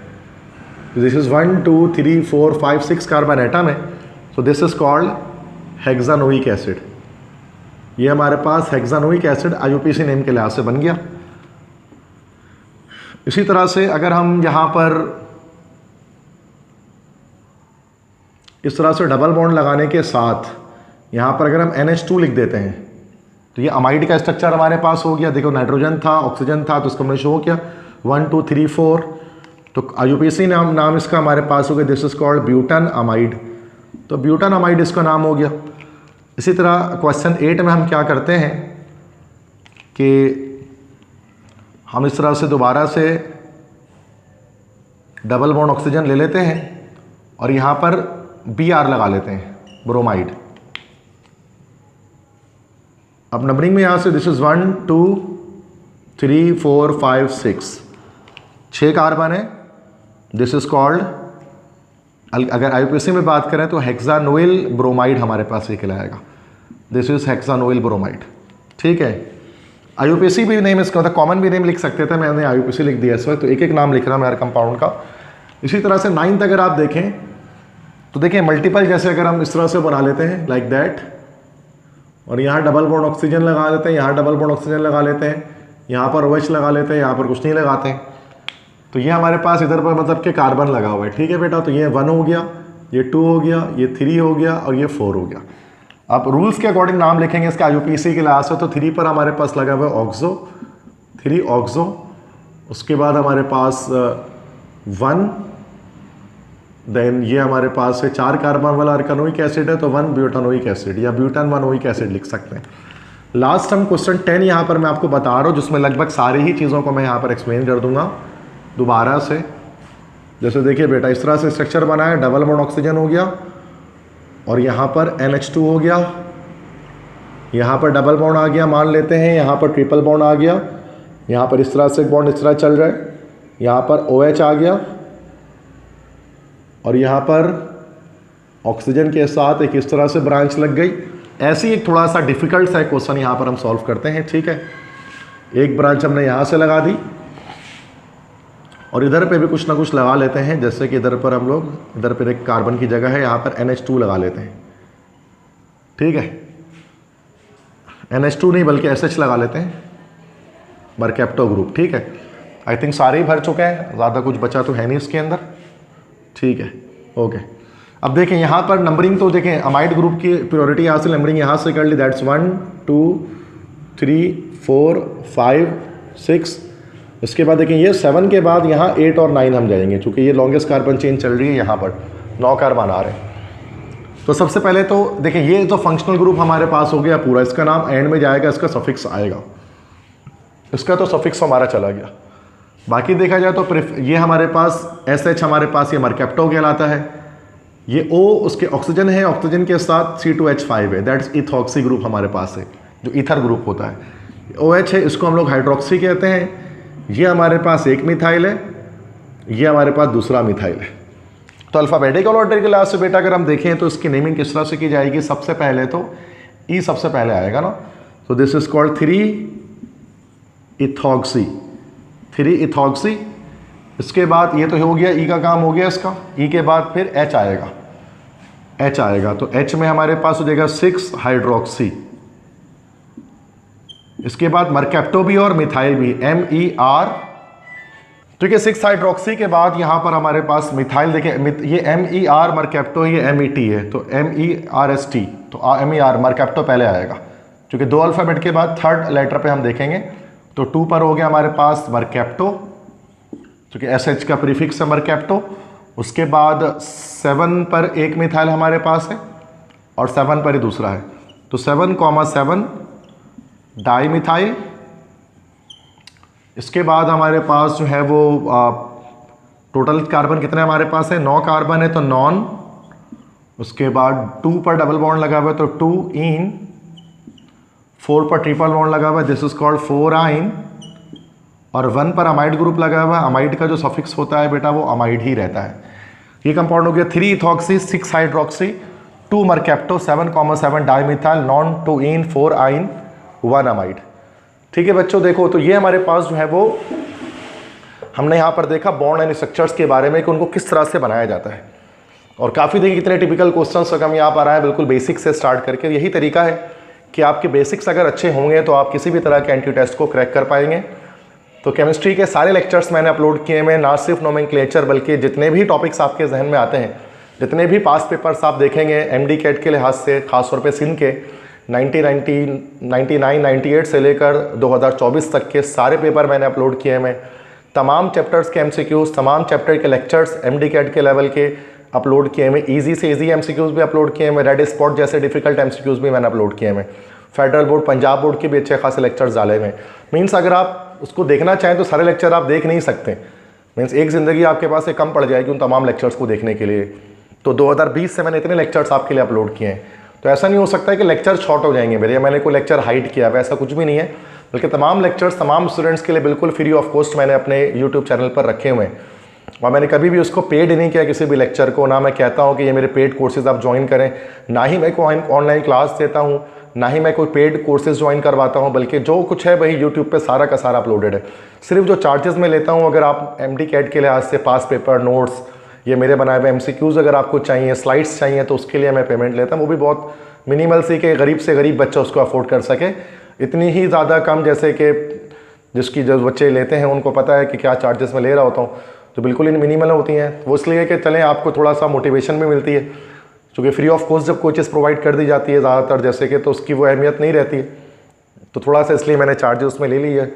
दिस इज 1 2 3 4 5 6 कार्बन एटम है, so this is called hexanoic acid. ये हमारे पास हेक्सानोइक एसिड IUPAC नेम के लिहाज से बन गया। इसी तरह से अगर हम यहाँ पर इस तरह से डबल बॉन्ड लगाने के साथ यहाँ पर अगर हम NH2 लिख देते हैं, तो ये अमाइड का स्ट्रक्चर हमारे पास हो गया। देखो नाइट्रोजन था, ऑक्सीजन था, तो उसको हमने शो किया 1 2 3 4, तो IUPAC नाम इसका हमारे पास हो गया, this is called butane amide. तो ब्यूटन अमाइड इसका नाम हो गया। इसी तरह क्वेश्चन 8 में हम क्या करते हैं कि हम इस तरह से दोबारा से डबल बॉन्ड ऑक्सीजन ले लेते हैं और यहाँ पर Br लगा लेते हैं, ब्रोमाइड। अब नंबरिंग में यहाँ से दिस इज 1 2 3 4 5 6 कार्बन है, दिस इज कॉल्ड, अगर IUPAC में बात करें तो हेक्सानोइल ब्रोमाइड हमारे पास ये कहलाएगा, दिस इज हेक्सानोइल ब्रोमाइड। ठीक है, IUPAC भी नेम इसका, मतलब कॉमन भी नेम लिख सकते थे, मैंने IUPAC लिख दिया इस वक्त, तो एक एक नाम लिख रहा हूँ हर कंपाउंड का। इसी तरह से 9th अगर आप देखें तो देखिए मल्टीपल, जैसे अगर हम इस तरह से बना लेते हैं लाइक दैट, और यहाँ डबल बॉन्ड ऑक्सीजन लगा लेते हैं, यहाँ डबल बॉन्ड ऑक्सीजन लगा लेते हैं, यहाँ पर OH लगा लेते हैं, यहाँ पर कुछ नहीं लगाते हैं, तो ये हमारे पास इधर पर मतलब कि कार्बन लगा हुआ है। ठीक है बेटा, तो ये 1 हो गया, ये 2 हो गया, ये 3 हो गया और ये 4 हो गया। आप रूल्स के अकॉर्डिंग नाम लिखेंगे इसका IUPAC के लिहाज से, तो 3 पर हमारे पास लगा हुआ है ऑक्सो, 3 ऑक्सो, उसके बाद हमारे पास 1, देन ये हमारे पास है 4 कार्बन वाला अर्कानोइक एसिड है, तो 1 ब्यूटानोइक एसिड या ब्यूटान 1ओइक एसिड लिख सकते हैं। लास्ट हम क्वेश्चन 10 यहाँ पर मैं आपको बता रहा हूँ, जिसमें लगभग सारी ही चीज़ों को मैं यहाँ पर एक्सप्लेन कर दूंगा दोबारा से। जैसे देखिए बेटा, इस तरह से स्ट्रक्चर बना है, डबल बॉन्ड ऑक्सीजन हो गया और यहाँ पर NH2 हो गया, यहाँ पर डबल बॉन्ड आ गया मान लेते हैं, यहाँ पर ट्रिपल बॉन्ड आ गया, यहाँ पर इस तरह से बॉन्ड इस तरह चल रहा है, यहाँ पर OH आ गया और यहाँ पर ऑक्सीजन के साथ एक इस तरह से ब्रांच लग गई। ऐसी एक थोड़ा सा डिफिकल्ट सा क्वेश्चन यहाँ पर हम सॉल्व करते हैं। ठीक है, एक ब्रांच हमने यहाँ से लगा दी और इधर पे भी कुछ ना कुछ लगा लेते हैं, जैसे कि इधर पर हम लोग, इधर पर एक कार्बन की जगह है, यहाँ पर NH2 लगा लेते हैं। ठीक है, NH2 नहीं बल्कि SH लगा लेते हैं, मरकैप्टो ग्रुप। ठीक है, आई थिंक सारे ही भर चुके हैं, ज़्यादा कुछ बचा तो है नहीं इसके अंदर। ठीक है, ओके। अब देखें यहाँ पर नंबरिंग, तो देखें अमाइड ग्रुप की प्योरिटी यहाँ से नंबरिंग यहाँ से कर ली, दैट्स 1 2 3 4 5 6। इसके बाद देखें ये 7 के बाद यहाँ 8 और 9 हम जाएंगे, चूँकि ये लॉन्गेस्ट कार्बन चेन चल रही है, यहाँ पर 9 कार्बन आ रहे हैं। तो सबसे पहले तो देखें ये जो फंक्शनल ग्रुप हमारे पास हो गया पूरा, इसका नाम एंड में जाएगा, इसका सफिक्स आएगा, इसका तो सफिक्स हमारा चला गया। बाकी देखा जाए तो ये हमारे पास SH हमारे पास ये मरकैप्टो कहलाता है, ये O उसके ऑक्सीजन है, ऑक्सीजन के साथ C2H5 है, दैट्स इथॉक्सी ग्रुप हमारे पास है, जो ईथर ग्रुप होता है। OH है, इसको हम लोग हाइड्रोक्सी कहते हैं। ये हमारे पास एक मिथाइल है, ये हमारे पास दूसरा मिथाइल है। तो अल्फ़ाबेटिकल ऑर्डर के लिहाज से बेटा अगर हम देखें तो इसकी नेमिंग किस तरह से की जाएगी, सबसे पहले तो E सबसे पहले आएगा ना, तो दिस इज कॉल्ड 3-इथॉक्सी, 3-इथॉक्सी। इसके बाद ये तो हो गया, E का काम हो गया इसका। E के बाद फिर H आएगा, H आएगा, तो H में हमारे पास हो जाएगा 6-हाइड्रोक्सी। इसके बाद मरकैप्टो भी और मिथाइल भी, MER। ठीक है, 6-हाइड्रोक्सी के बाद यहाँ पर हमारे पास मिथाइल, देखें ये MER मरकैप्टो, ये MET है, तो MERST, तो MER मरकैप्टो पहले आएगा, क्योंकि 2 अल्फ़ाबेट के बाद 3rd लेटर पे हम देखेंगे। तो 2 पर हो गया हमारे पास मरकैप्टो, क्योंकि SH का प्रीफिक्स है मरकैप्टो। उसके बाद 7 पर एक मिथाइल हमारे पास है और 7 पर ही दूसरा है, तो 7,7 डाई मिथाइल। इसके बाद हमारे पास जो है वो टोटल कार्बन कितने हमारे पास है, 9 कार्बन है, तो नॉन। उसके बाद 2 पर डबल बॉन्ड लगा हुआ है, तो 2 इन। 4 पर ट्रिपल बॉन्ड लगा हुआ है, दिस इज कॉल्ड 4-आइन। और 1 पर अमाइड ग्रुप लगा हुआ है, अमाइड का जो सफिक्स होता है बेटा वो अमाइड ही रहता है। ये कंपाउंड हो गया 3-इथॉक्सी, 6-हाइड्रोक्सी, 2 मरकैप्टो, 7,7 डाईमिथाइल, नॉन, 2 इन, 4-आइन, 1 अमाइड। ठीक है बच्चों, देखो तो ये हमारे पास जो है वो हमने यहाँ पर देखा बॉन्ड एंड स्ट्रक्चर्स के बारे में कि उनको किस तरह से बनाया जाता है। और काफ़ी देखिए कितने टिपिकल क्वेश्चंस हम यहाँ पर आए, बिल्कुल बेसिक से स्टार्ट करके। यही तरीका है कि आपके बेसिक्स अगर अच्छे होंगे तो आप किसी भी तरह के एंटी टेस्ट को क्रैक कर पाएंगे। तो केमिस्ट्री के सारे लेक्चर्स मैंने अपलोड किए हैं, ना सिर्फ नोमेनक्लेचर बल्कि जितने भी टॉपिक्स आपके जहन में आते हैं, जितने भी पास्ट पेपर्स आप देखेंगे MD कैट के लिहाज से, खासतौर पे सिंध के 1999-98 से लेकर 2024 तक के सारे पेपर मैंने अपलोड किए हैं। तमाम चैप्टर्स के MCQs, तमाम चैप्टर के लेक्चर्स MD कैट के लेवल के अपलोड किए हैं। ईजी से ईजी MCQs भी अपलोड किए हैं, रेड स्पॉट जैसे डिफिकल्ट MCQs भी मैंने अपलोड किए हैं। फेडरल बोर्ड, पंजाब बोर्ड के भी अच्छे खासे लेक्चर्स डाले हुए हैं। मीन्स अगर आप उसको देखना चाहें तो सारे लेक्चर आप देख नहीं सकते, मीन्स एक ज़िंदगी आपके पास से कम पड़ जाएगी उन तमाम लेक्चर्स को देखने के लिए। तो 2020 से मैंने इतने लेक्चर्स आपके लिए अपलोड किए हैं, तो ऐसा नहीं हो सकता है कि लेक्चर शॉर्ट हो जाएंगे मेरे, या मैंने कोई लेक्चर हाइड किया है, ऐसा कुछ भी नहीं है। बल्कि तमाम लेक्चर्स तमाम स्टूडेंट्स के लिए बिल्कुल फ्री ऑफ कॉस्ट मैंने अपने यूट्यूब चैनल पर रखे हुए हैं। और मैंने कभी भी उसको पेड नहीं किया किसी भी लेक्चर को, ना मैं कहता हूँ कि ये मेरे पेड कोर्सेज आप ज्वाइन करें, ना ही मैं कोई ऑनलाइन क्लास देता हूँ, ना ही मैं कोई पेड कोर्सेज ज्वाइन करवाता हूँ, बल्कि जो कुछ है वही यूट्यूब पे सारा का सारा अपलोडेड है। सिर्फ जो चार्जेस मैं लेता हूँ, अगर आप MD कैट के लिहाज से पास पेपर, नोट्स, ये मेरे बनाए हुए MCQs अगर आपको चाहिए, स्लाइड्स चाहिए, तो उसके लिए मैं पेमेंट लेता हूँ, वो भी बहुत मिनिमल सी के गरीब से गरीब बच्चा उसको अफोर्ड कर सके। इतनी ही ज़्यादा कम जैसे कि जिसकी जो बच्चे लेते हैं उनको पता है कि क्या चार्जेस मैं ले रहा होता हूँ, तो बिल्कुल इन मिनिमल होती हैं। वो इसलिए कि चलें आपको थोड़ा सा मोटिवेशन भी मिलती है, क्योंकि फ्री ऑफ कॉस्ट जब कोई चीज़ प्रोवाइड कर दी जाती है ज़्यादातर जैसे कि, तो उसकी वो अहमियत नहीं रहती है, तो थोड़ा सा इसलिए मैंने चार्जेस उसमें ले ली है।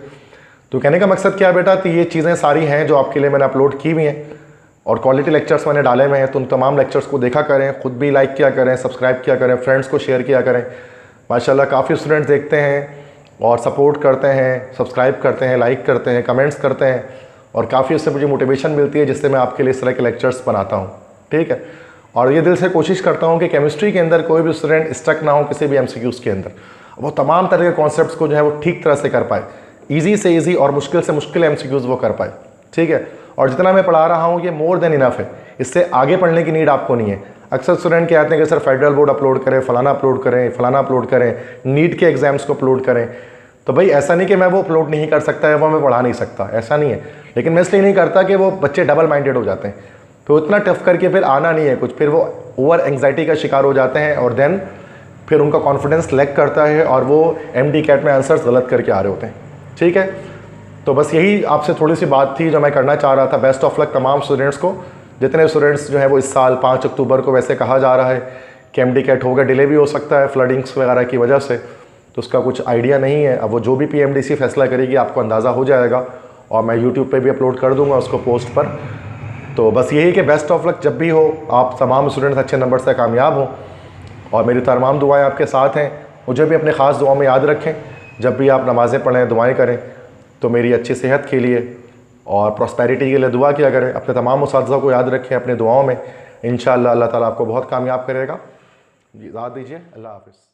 तो कहने का मकसद क्या है बेटा, तो ये चीज़ें सारी हैं जो आपके लिए मैंने अपलोड की हुई हैं, और क्वालिटी लेक्चर्स मैंने डाले हुए हैं, तो उन तमाम लेक्चर्स को देखा करें, खुद भी लाइक किया करें, सब्सक्राइब किया करें, फ्रेंड्स को शेयर किया करें। माशाल्लाह काफ़ी स्टूडेंट्स देखते हैं और सपोर्ट करते हैं, सब्सक्राइब करते हैं, लाइक करते हैं, कमेंट्स करते हैं, और काफ़ी उससे मुझे मोटिवेशन मिलती है, जिससे मैं आपके लिए इस तरह के लेक्चर्स बनाता हूँ। ठीक है, और ये दिल से कोशिश करता हूँ कि केमिस्ट्री के अंदर कोई भी स्टूडेंट स्टक ना हो किसी भी MCQs के अंदर, वो तमाम तरह के कॉन्सेप्ट्स को जो है वो ठीक तरह से कर पाए, ईजी से ईजी और मुश्किल से मुश्किल MCQs वो कर पाए। ठीक है, और जितना मैं पढ़ा रहा हूँ ये मोर देन इनफ है, इससे आगे पढ़ने की नीड आपको नहीं है। अक्सर स्टूडेंट कहते हैं कि सर फेडरल बोर्ड अपलोड करें, फलाना अपलोड करें, फलाना अपलोड करें, नीट के एग्जाम्स को अपलोड करें, तो भाई ऐसा नहीं कि मैं वो अपलोड नहीं कर सकता या वो मैं पढ़ा नहीं सकता, ऐसा नहीं है, लेकिन मैं इसलिए नहीं करता कि वो बच्चे डबल माइंडेड हो जाते हैं, तो इतना टफ करके फिर आना नहीं है कुछ, फिर वो ओवर एंग्जाइटी का शिकार हो जाते हैं और देन फिर उनका कॉन्फिडेंस लैक करता है और वो MD-CAT में आंसर्स गलत करके आ रहे होते हैं। ठीक है, तो बस यही आपसे थोड़ी सी बात थी जो मैं करना चाह रहा था। बेस्ट ऑफ लक तमाम स्टूडेंट्स को, जितने स्टूडेंट्स जो है वो इस साल 5 अक्टूबर को वैसे कहा जा रहा है कि MD-CAT होगा, डिले भी हो सकता है फ्लडिंग्स वगैरह की वजह से, तो उसका कुछ आइडिया नहीं है। अब वो जो भी PMDC फैसला करेगी आपको अंदाज़ा हो जाएगा और मैं यूट्यूब पे भी अपलोड कर दूंगा उसको पोस्ट पर। तो बस यही कि बेस्ट ऑफ लक जब भी हो, आप तमाम स्टूडेंट्स अच्छे नंबर से कामयाब हों और मेरी तमाम दुआएं आपके साथ हैं। मुझे भी अपने ख़ास दुआओं में याद रखें, जब भी आप नमाज़ें पढ़ें दुआएं करें तो मेरी अच्छी सेहत के लिए और प्रॉस्पेरिटी के लिए दुआ किया करें। अपने तमाम उस्ताज़ा को याद रखें अपने दुआओं में, इंशाअल्लाह अल्लाह ताला आपको बहुत कामयाब करेगा। इजाज़त दीजिए, अल्लाह हाफ़िज़।